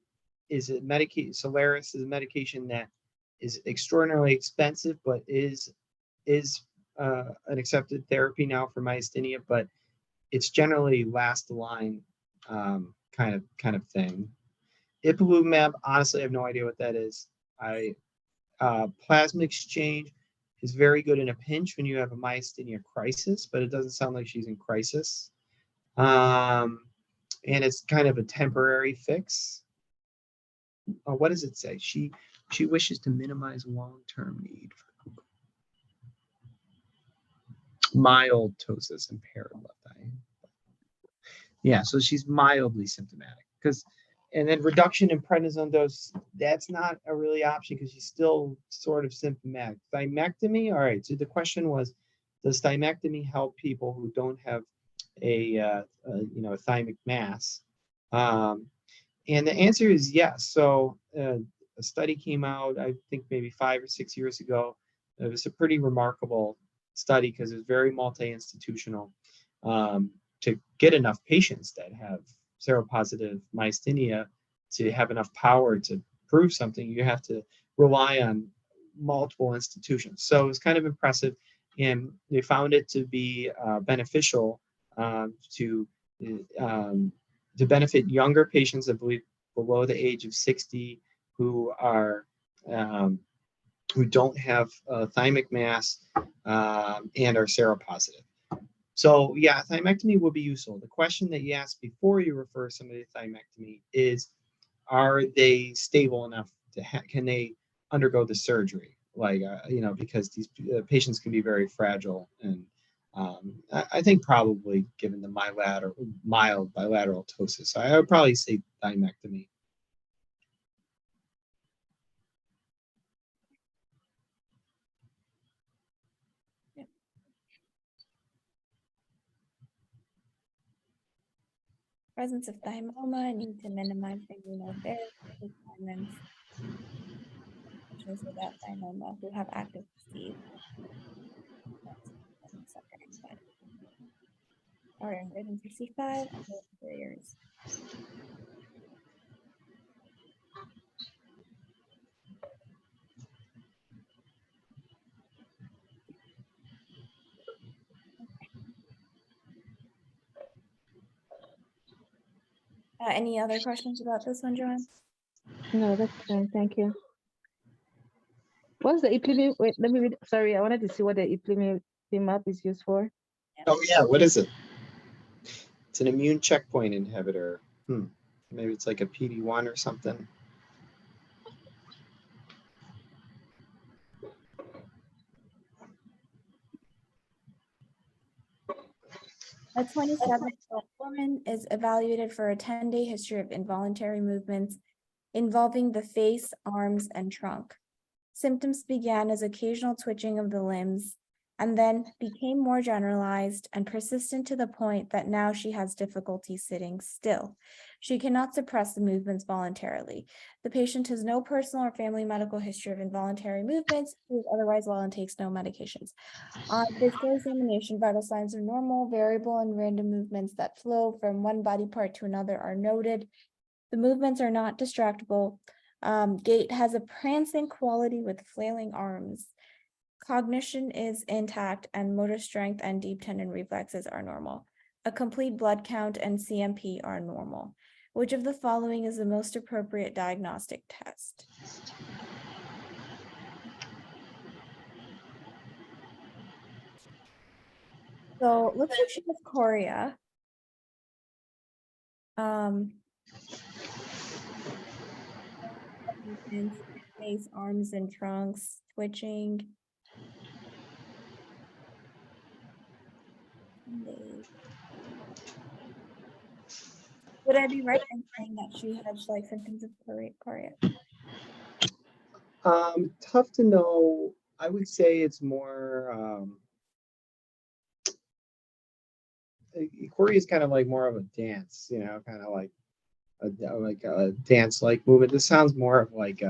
medication. Solaris is a medication that is extraordinarily expensive, but is an accepted therapy now for myasthenia. But it's generally last line kind of thing. Ipilimumab, honestly, I have no idea what that is. Plasma exchange is very good in a pinch when you have a myasthenia crisis, but it doesn't sound like she's in crisis. And it's kind of a temporary fix. What does it say? She wishes to minimize long-term need for mild ptosis impaired left eye. Yeah, so she's mildly symptomatic and then reduction in prednisone dose, that's not a really option because she's still sort of symptomatic. Thymectomy, all right, so the question was, does thymectomy help people who don't have a thymic mass? And the answer is yes. So a study came out, I think maybe 5 or 6 years ago. It was a pretty remarkable study because it was very multi-institutional to get enough patients that have seropositive myasthenia to have enough power to prove something. You have to rely on multiple institutions. So it was kind of impressive, and they found it to be beneficial to benefit younger patients, I believe, below the age of 60 who don't have thymic mass and are seropositive. So yeah, thymectomy would be useful. The question that you asked before you refer somebody to thymectomy is, are they stable enough to can they undergo the surgery? Like, because these patients can be very fragile. And I think probably given the mild bilateral ptosis, I would probably say thymectomy. Presence of thymoma, need to minimize immunotherapy requirements. Patients without thymoma who have active disease. All right, 165 barriers. Any other questions about this one, Joanne? No, that's fine. Thank you. What's the ipilimumab? Wait, let me read. Sorry, I wanted to see what the ipilimumab is used for. Oh yeah, what is it? It's an immune checkpoint inhibitor. Maybe it's like a PD-1 or something. A 27-year-old woman is evaluated for a 10-day history of involuntary movements involving the face, arms, and trunk. Symptoms began as occasional twitching of the limbs and then became more generalized and persistent to the point that now she has difficulty sitting still. She cannot suppress the movements voluntarily. The patient has no personal or family medical history of involuntary movements, who is otherwise well and takes no medications. On physical examination, vital signs are normal, variable, and random movements that flow from one body part to another are noted. The movements are not distractible. Gait has a prancing quality with flailing arms. Cognition is intact, and motor strength and deep tendon reflexes are normal. A complete blood count and CMP are normal. Which of the following is the most appropriate diagnostic test? So it looks like she has chorea. Movements, face, arms, and trunks, twitching. Would I be right in saying that she has like symptoms of chorea? Tough to know. I would say it's more. Chorea is kind of like more of a dance, kind of like a dance-like movement. This sounds more of like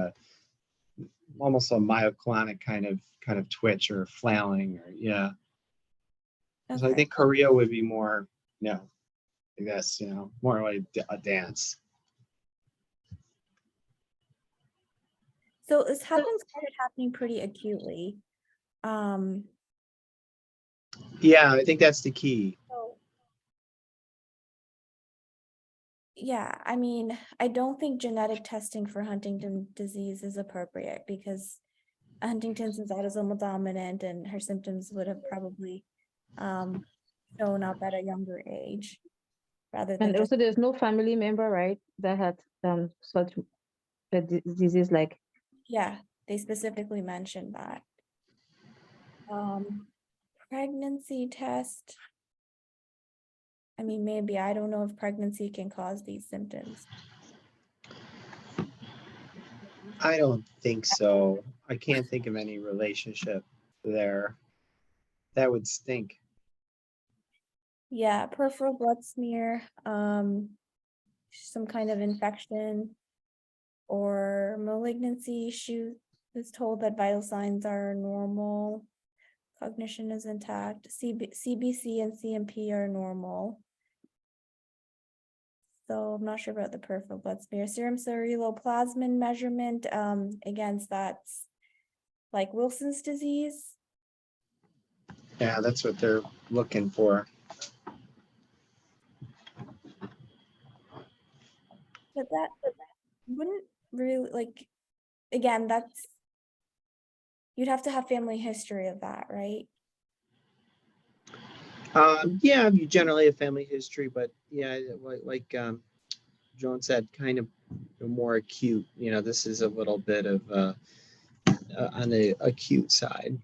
almost a myoclonic kind of twitch or flailing, or yeah. Okay. So I think chorea would be more, I guess, more like a dance. So this started happening pretty acutely. Yeah, I think that's the key. So Yeah, I mean, I don't think genetic testing for Huntington disease is appropriate because Huntington's is autosomal dominant and her symptoms would have probably shown up at a younger age rather than And just, also, there's no family member, right, that had such a disease like. yeah, they specifically mentioned that. Pregnancy test. I mean, maybe, I don't know if pregnancy can cause these symptoms. I don't think so. I can't think of any relationship there. That would stink. Yeah, peripheral blood smear, some kind of infection or malignancy. She was told that vital signs are normal. Cognition is intact. CBC and CMP are normal. So I'm not sure about the peripheral blood smear. Serum ceruloplasmin measurement, again, that's like Wilson's disease. Yeah, that's what they're looking for. But that wouldn't really, like, again, that's, you'd have to have family history of that, right? Yeah, you generally have family history, but yeah, like Joan said, kind of more acute. You know, this is a little bit of on the acute side.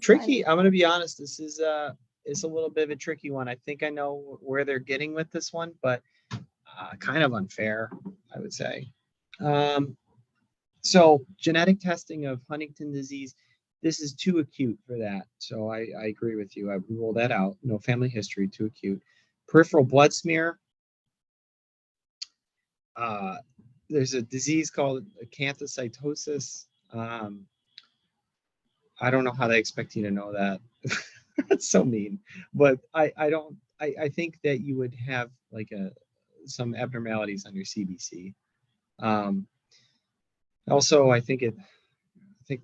Tricky. I'm going to be honest. This is a little bit of a tricky one. I think I know where they're getting with this one, but kind of unfair, I would say. So genetic testing of Huntington disease, this is too acute for that. So I agree with you. I would rule that out. No family history, too acute. Peripheral blood smear. There's a disease called acanthocytosis. I don't know how they expect you to know that. That's so mean. But I think that you would have like some abnormalities on your CBC. Also, I think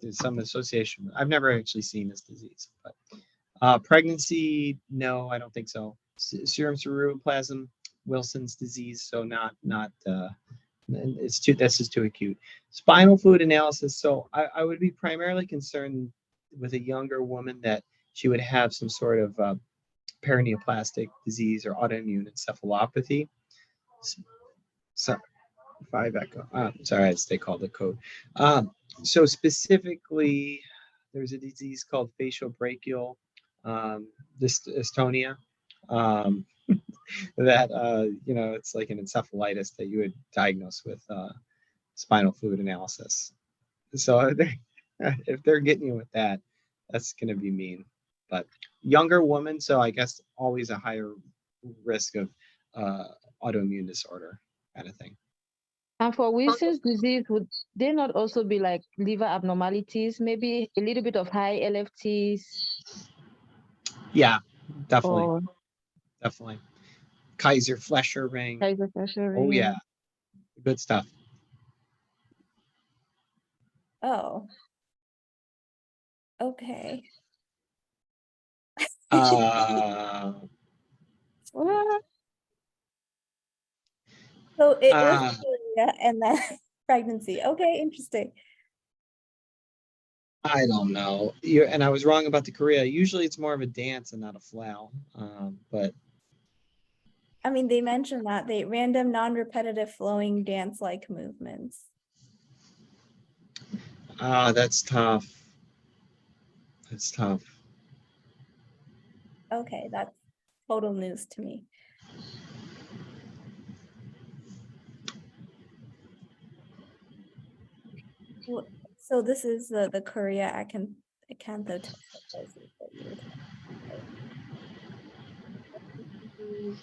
there's some association. I've never actually seen this disease, but pregnancy, no, I don't think so. Serum ceruloplasmin, Wilson's disease, so not that's just too acute. Spinal fluid analysis. So I would be primarily concerned with a younger woman that she would have some sort of paraneoplastic disease or autoimmune encephalopathy. So 5 echo. Sorry, I stay called the code. So specifically, there's a disease called facial brachial dystonia. That it's like an encephalitis that you would diagnose with spinal fluid analysis. So if they're getting you with that, that's going to be mean. But younger woman, so I guess always a higher risk of autoimmune disorder kind of thing. And for Wilson's disease, would they not also be like liver abnormalities, maybe a little bit of high LFTs? Yeah, definitely. Or Definitely. Kaiser Flesher ring. Kaiser Flesher Oh, ring. yeah. Good stuff. Oh. Okay. What? So it was and then pregnancy. Okay, interesting. I don't know. And I was wrong about the chorea. Usually it's more of a dance and not a flow. But I mean, they mentioned that they random, non-repetitive, flowing dance-like movements. that's tough. That's tough. Okay, that's total news to me. So this is the chorea acanthocytosis that you were talking about.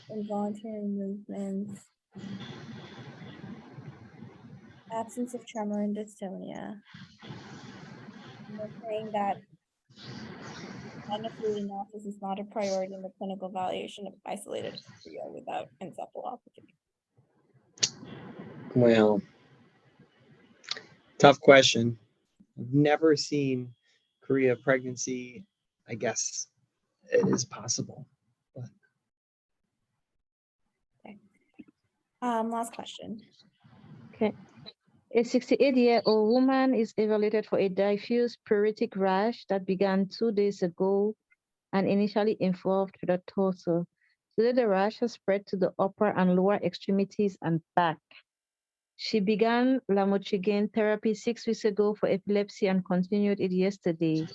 Involuntary movements, absence of tremor and dystonia. And they're saying that spinal fluid analysis is not a priority in the clinical evaluation of isolated chorea without encephalopathy. Well, tough question. I've never seen chorea pregnancy. I guess it is possible. Last question. Okay. A 68-year-old woman is evaluated for a diffuse pruritic rash that began 2 days ago and initially involved the torso. Today, the rash has spread to the upper and lower extremities and back. She began lamotrigine therapy 6 weeks ago for epilepsy and continued it yesterday.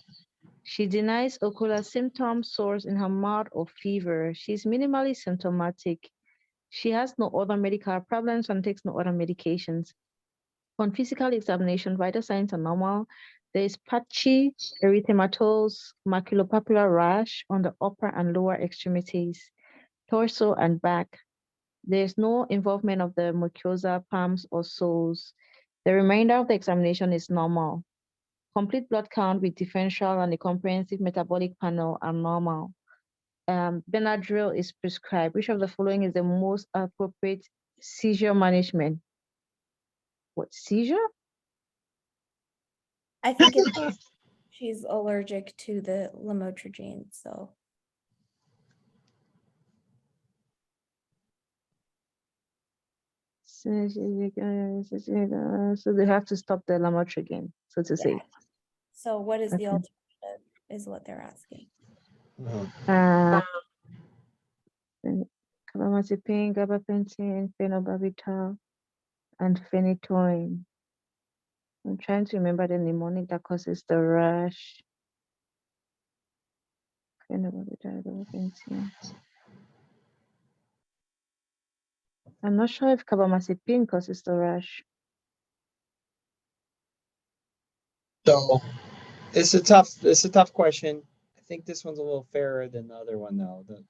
She denies ocular symptoms, sores in her mouth, or fever. She's minimally symptomatic. She has no other medical problems and takes no other medications. On physical examination, vital signs are normal. There is patchy erythematous maculopapular rash on the upper and lower extremities, torso, and back. There is no involvement of the mucosa, palms, or soles. The remainder of the examination is normal. Complete blood count with differential and a comprehensive metabolic panel are normal. Benadryl is prescribed. Which of the following is the most appropriate seizure management? What, seizure? I think she's allergic to the lamotrigine, so. So they have to stop the lamotrigine, so to say. So what is the Okay. alternative is what they're asking. Carbamazepine, gabapentin, phenobarbital, and phenytoin. I'm trying to remember the mnemonic that causes the rash. Phenobarbital, gabapentin. I'm not sure if carbamazepine causes the rash. So it's a tough question. I think this one's a little fairer than the other one though. The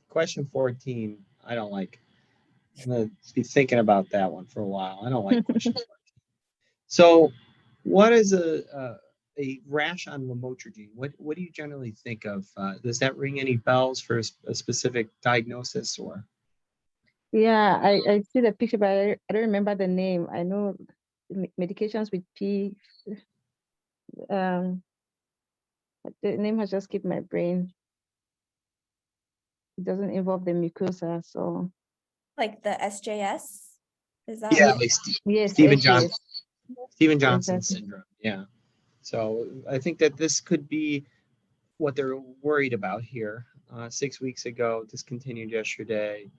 question 14, I don't like. I'm gonna be thinking about that one for a while. I don't like question 14. So, what is a rash on lamotrigine? What do you generally think of? Does that ring any bells for a specific diagnosis or? Yeah, I see the picture, but I don't remember the name. I know medications with P. The name has just skipped my brain. It doesn't involve the mucosa, so. Like the SJS? Is that? Yeah, what- like Yes, Stephen SJS. Johnson Exactly. syndrome. Yeah. So I think that this could be what they're worried about here. 6 weeks ago, discontinued yesterday.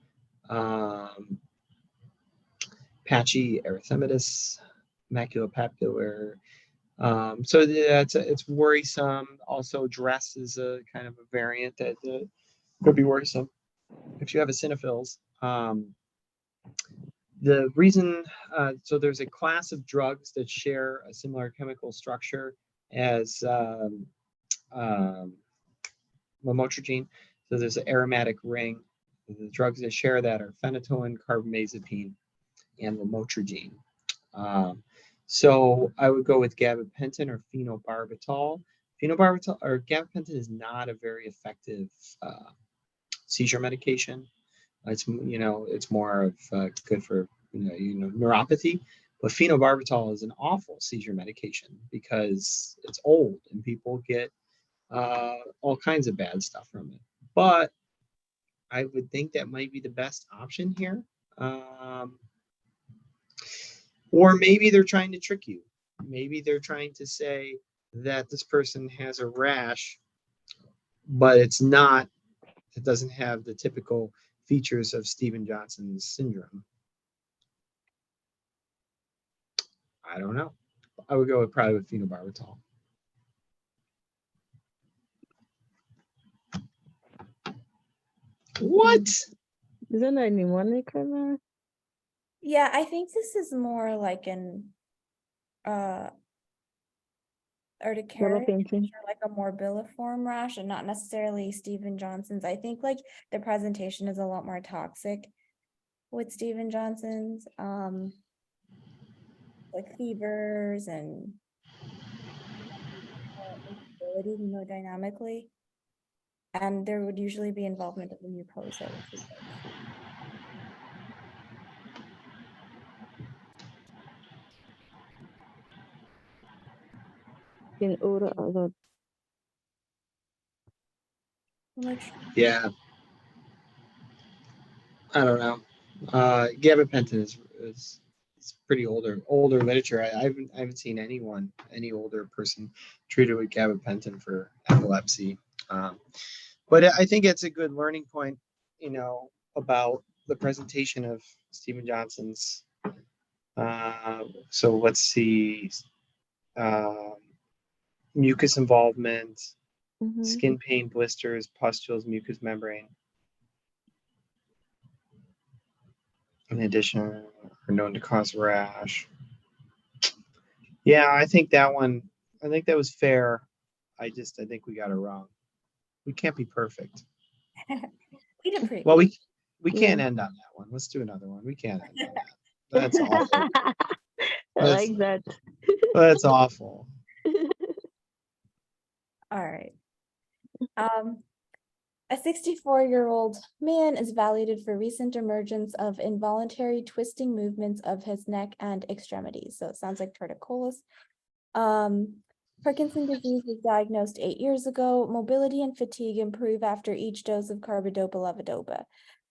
Patchy erythematous maculopapular. So yeah, it's worrisome. Also, dress is a kind of a variant that could be worrisome if you have eosinophils. The reason, so there's a class of drugs that share a similar chemical structure as lamotrigine. So there's an aromatic ring. The drugs that share that are phenytoin, carbamazepine, and lamotrigine. So I would go with gabapentin or phenobarbital. Phenobarbital or gabapentin is not a very effective seizure medication. It's it's more of good for neuropathy, but phenobarbital is an awful seizure medication because it's old and people get all kinds of bad stuff from it. But I would think that might be the best option here. Or maybe they're trying to trick you. Maybe they're trying to say that this person has a rash, but it doesn't have the typical features of Stephen Johnson's syndrome. I don't know. I would go probably with phenobarbital. What? Isn't that a mnemonic? Yeah, I think this is more like an urticaria, Gabapentin. or like a morbilliform rash, and not necessarily Stephen Johnson's. I think like the presentation is a lot more toxic with Stephen Johnson's, like fevers and instability hemodynamically, and there would usually be involvement of the mucosa, which is In order alert. like Yeah. I don't know. Gabapentin is pretty older literature. I haven't seen any older person treated with gabapentin for epilepsy. But I think it's a good learning point, about the presentation of Stephen Johnson's. So let's see, mucus involvement, skin pain, blisters, pustules, mucous membrane. In addition, are known to cause rash. Yeah, I think that was fair. I think we got it wrong. We can't be perfect. We did pretty Well, good. we can't end on that one. Let's do another one. We can't end on that. That's awful. I like that. That's awful. All right. A 64-year-old man is evaluated for recent emergence of involuntary twisting movements of his neck and extremities. So it sounds like torticollis. Parkinson's disease was diagnosed 8 years ago. Mobility and fatigue improve after each dose of carbidopa-levodopa.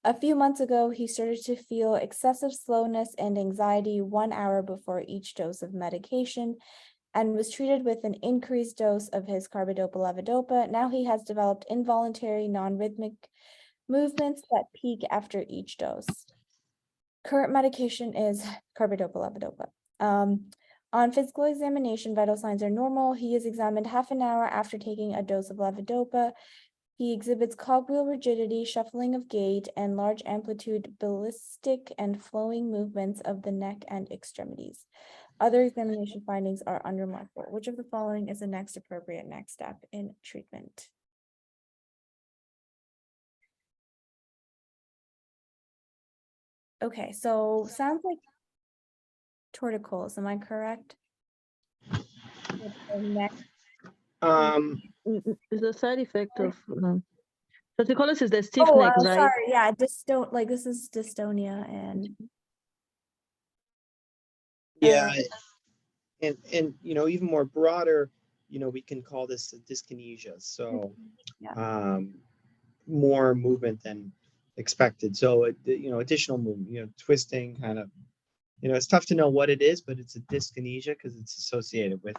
A few months ago, he started to feel excessive slowness and anxiety 1 hour before each dose of medication, and was treated with an increased dose of his carbidopa-levodopa. Now he has developed involuntary non-rhythmic movements that peak after each dose. Current medication is carbidopa-levodopa. On physical examination, vital signs are normal. He is examined half an hour after taking a dose of levodopa. He exhibits cogwheel rigidity, shuffling of gait, and large amplitude ballistic and flowing movements of the neck and extremities. Other examination findings are unremarkable. Which of the following is the next appropriate next step in treatment? Okay, so sounds like torticollis, am I correct? It's a side effect of torticollis is the stiff neck, right? Sorry, yeah, this is dystonia and Yeah, and even more broader, we can call this dyskinesia. So more movement than expected. So additional movement, twisting, kind of, it's tough to know what it is, but it's a dyskinesia because it's associated with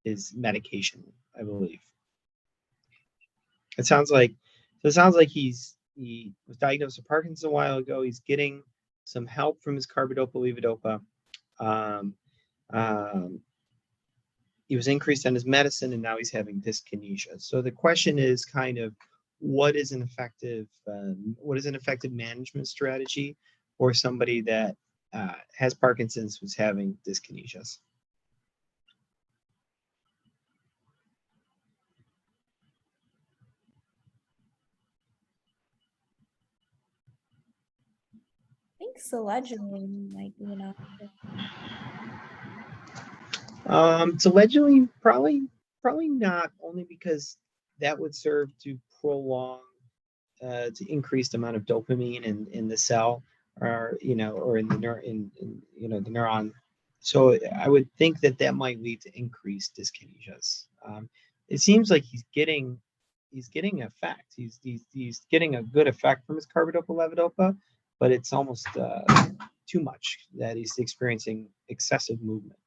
his medication, I believe. It sounds like he was diagnosed with Parkinson's a while ago. He's getting some help from his carbidopa-levodopa. He was increased on his medicine, and now he's having dyskinesia. So the question is kind of, what is an effective management strategy for somebody that has Parkinson's who's having dyskinesias? I think selegiline might be an option. Selegiline, probably not, only because that would serve to prolong, to increase the amount of dopamine in the cell, or in the the neuron. So I would think that might lead to increased dyskinesias. It seems like he's getting effect. He's getting a good effect from his carbidopa-levodopa, but it's almost too much that he's experiencing excessive movement.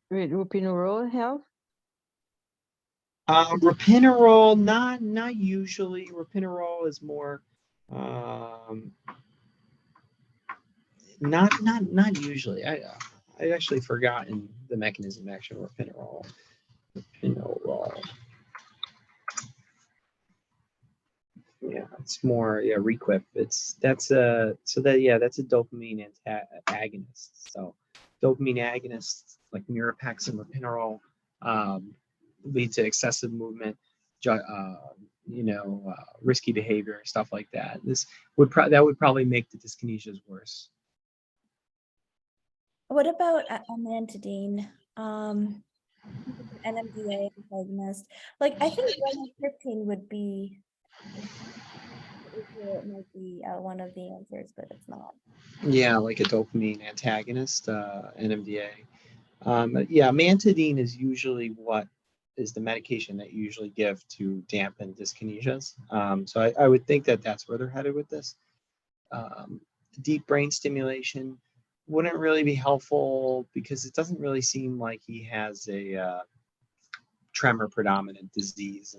With ropinirole help? Ropinirole, not usually. Ropinirole is more, not usually. I actually forgotten the mechanism of action of ropinirole. Yeah, it's more Requip. That's a dopamine agonist. So dopamine agonists like Mirapex and ropinirole lead to excessive movement, risky behavior, stuff like that. That would probably make the dyskinesias worse. What about amantadine? NMDA antagonist. Like, I think 15 would be. It might be one of the answers, but it's not. Yeah, like a dopamine antagonist, NMDA. Amantadine is usually what is the medication that you usually give to dampen dyskinesias. So I would think that that's where they're headed with this. Deep brain stimulation wouldn't really be helpful because it doesn't really seem like he has a tremor predominant disease,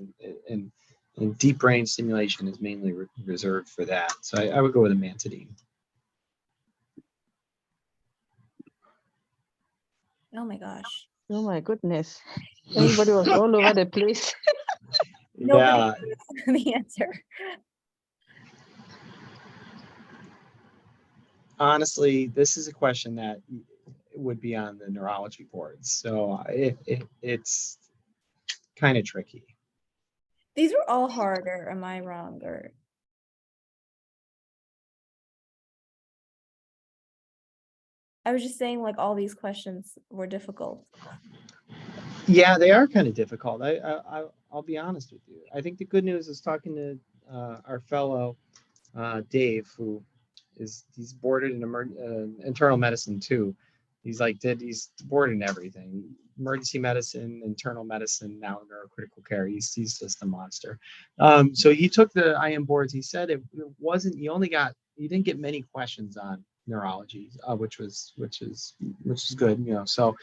and deep brain stimulation is mainly reserved for that. So I would go with amantadine. Oh my gosh. Oh my goodness. Everybody was all over the place. Nobody Yeah, knows the answer. honestly, this is a question that would be on the neurology boards. So it's kind of tricky. These were all hard, or am I wrong? Or I was just saying, like, all these questions were difficult. Yeah, they are kind of difficult. I'll be honest with you. I think the good news is talking to our fellow Dave, who he's boarded in internal medicine too. He's boarded in everything: emergency medicine, internal medicine, now neurocritical care. He's just a monster. So he took the IM boards. He said it wasn't. You didn't get many questions on neurology, which is good. So.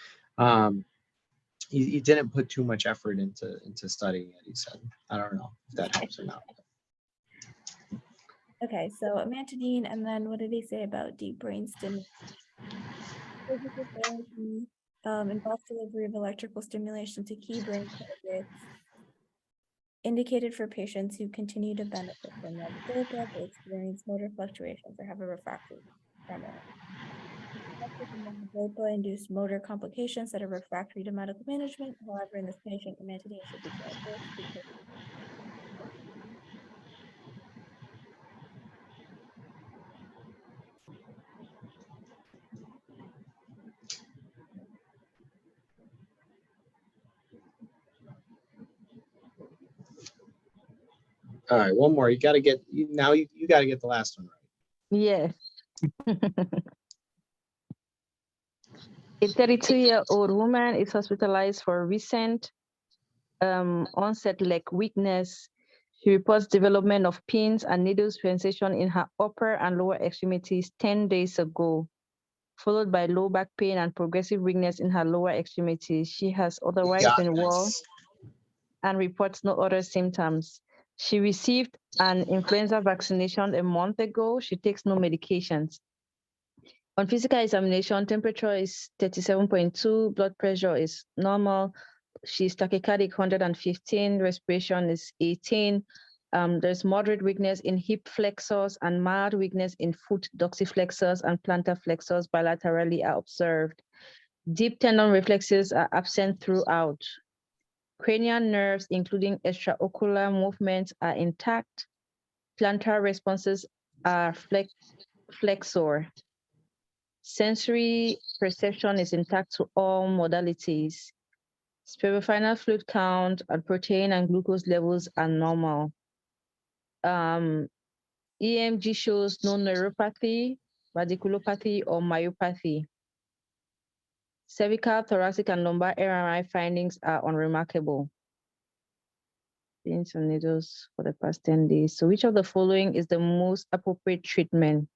He didn't put too much effort into studying it. He said, I don't know if that helps or not. Okay, so amantadine, and then what did he say about deep brain stimulation? Physical therapy involves delivery of electrical stimulation to key brain targets, indicated for patients who continue to benefit from levodopa but experience motor fluctuations or have a refractory tremor. Levodopa-induced motor complications that are refractory to medical management. However, in this patient, amantadine should be tried first because All right, one more. You got to get you got to get the last one right. Yeah. A 32-year-old woman is hospitalized for recent onset leg weakness. She reports development of pins and needles sensation in her upper and lower extremities 10 days ago, followed by low back pain and progressive weakness in her lower extremities. She has otherwise been well and reports no other symptoms. She received an influenza vaccination a month ago. She takes no medications. On physical examination, temperature is 37.2, blood pressure is normal. She's tachycardic 115, respiration is 18. There's moderate weakness in hip flexors and mild weakness in foot dorsiflexors and plantar flexors bilaterally are observed. Deep tendon reflexes are absent throughout. Cranial nerves, including extraocular movements, are intact. Plantar responses are flexor. Sensory perception is intact to all modalities. Cerebrospinal fluid count and protein and glucose levels are normal. EMG shows no neuropathy, radiculopathy, or myopathy. Cervical, thoracic, and lumbar MRI findings are unremarkable. Pins and needles for the past 10 days. So which of the following is the most appropriate treatment?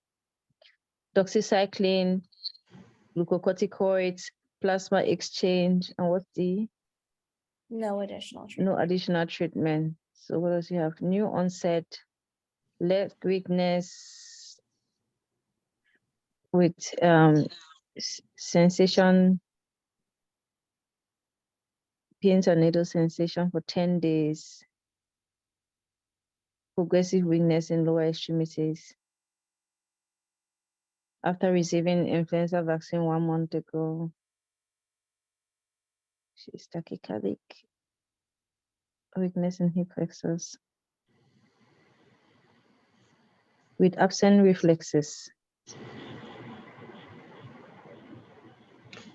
Doxycycline, glucocorticoids, plasma exchange, and what's the? no additional treatment. No additional treatment. So what else you have? New onset, leg weakness with sensation, pins and needle sensation for 10 days. Progressive weakness in lower extremities. After receiving influenza vaccine 1 month ago, she's tachycardic, weakness in hip flexors with absent reflexes.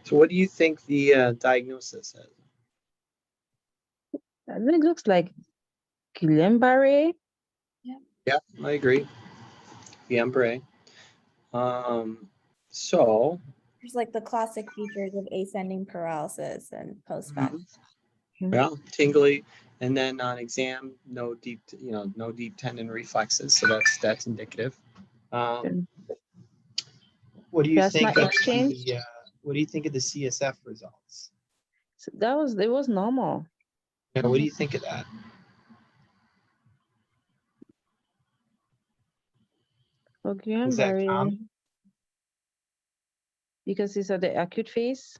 So what do you think the diagnosis is? It looks like Guillain-Barré. Yeah, I agree. Guillain-Barré. So There's like the classic features of ascending paralysis and post-vac. Well, tingly, and then on exam, no deep, no deep tendon reflexes. So that's indicative. Okay. What do you Plasma think of exchange. the what do you think of the CSF results? So it was normal. Yeah, what do you think of that? Okay, Is that common? because it's at the acute phase.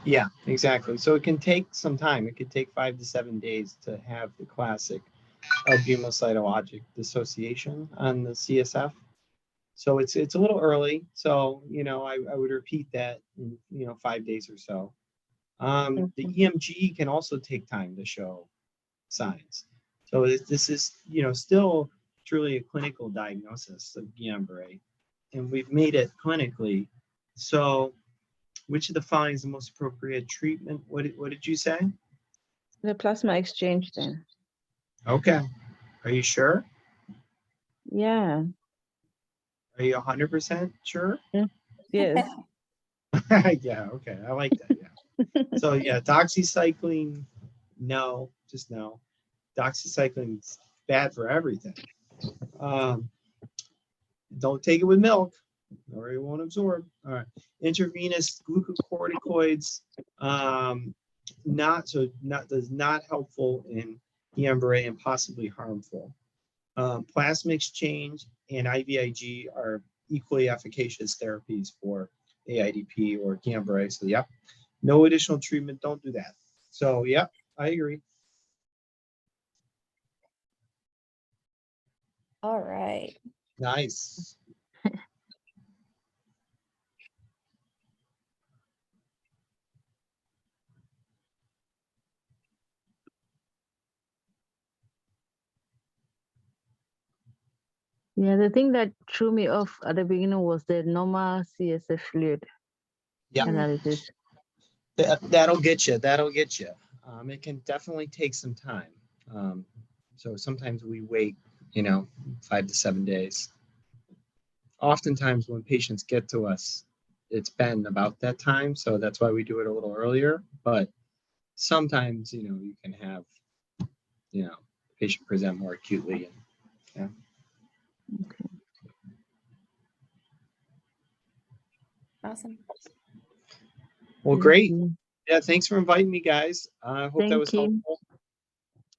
Yeah, exactly. So it can take some time. It could take 5 to 7 days to have the classic albumocytologic dissociation on the CSF. So it's a little early. So I would repeat that in 5 days or so. The EMG can also take time to show signs. So this is still truly a clinical diagnosis of Guillain-Barré, and we've made it clinically. So which of the following is the most appropriate treatment? What did you say? The plasma exchange then. Okay. Are you sure? Yeah. Are you 100% sure? Yes. Yeah, okay. I like that. Yeah. So yeah, doxycycline, no, just no. Doxycycline's bad for everything. Don't take it with milk, or it won't absorb. All right. Intravenous glucocorticoids, not helpful in Guillain-Barré and possibly harmful. Plasma exchange and IVIG are equally efficacious therapies for AIDP or Guillain-Barré. So, yep, no additional treatment. Don't do that. So, yep, I agree. All right. Nice. Yeah, the thing that threw me off at the beginning was the normal CSF fluid Yeah, analysis. that'll get you. That'll get you. It can definitely take some time. So sometimes we wait, 5 to 7 days. Oftentimes when patients get to us, it's been about that time. So that's why we do it a little earlier. But sometimes, you can have, the patient present more acutely. And, Okay. Awesome. Well, Thank great. you. Yeah, thanks for inviting me, guys. I hope that Thank was you. helpful.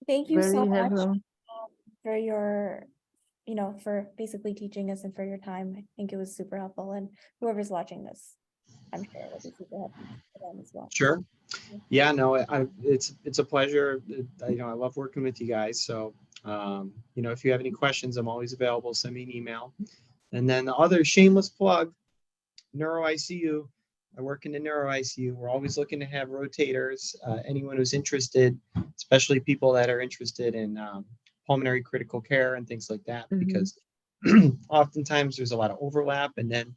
Thank you so Very much helpful. for your, for basically teaching us and for your time. I think it was super helpful, and whoever's watching this, I'm sure it'll be super helpful for them as well. Sure. Yeah, no, it's a pleasure. I love working with you guys. So, if you have any questions, I'm always available. Send me an email. And then the other shameless plug, Neuro ICU. I work in the Neuro ICU. We're always looking to have rotators. Anyone who's interested, especially people that are interested in pulmonary critical care and things like that, because oftentimes there's a lot of overlap. And then,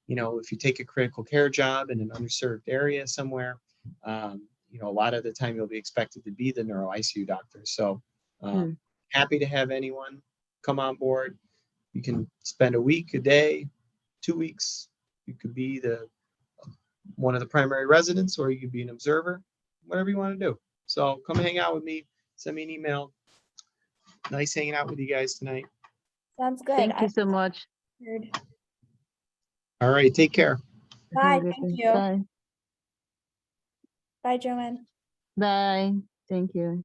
if you take a critical care job in an underserved area somewhere, a lot of the time you'll be expected to be the Neuro ICU doctor. So happy to have anyone come on board. You can spend a week, a day, 2 weeks. You could be one of the primary residents, or you could be an observer, whatever you want to do. So come hang out with me. Send me an email. Nice hanging out with you guys tonight. Sounds good. Thank you so much. All right. Take care. Bye. Thank you. Bye. Bye, Joanne. Bye. Thank you.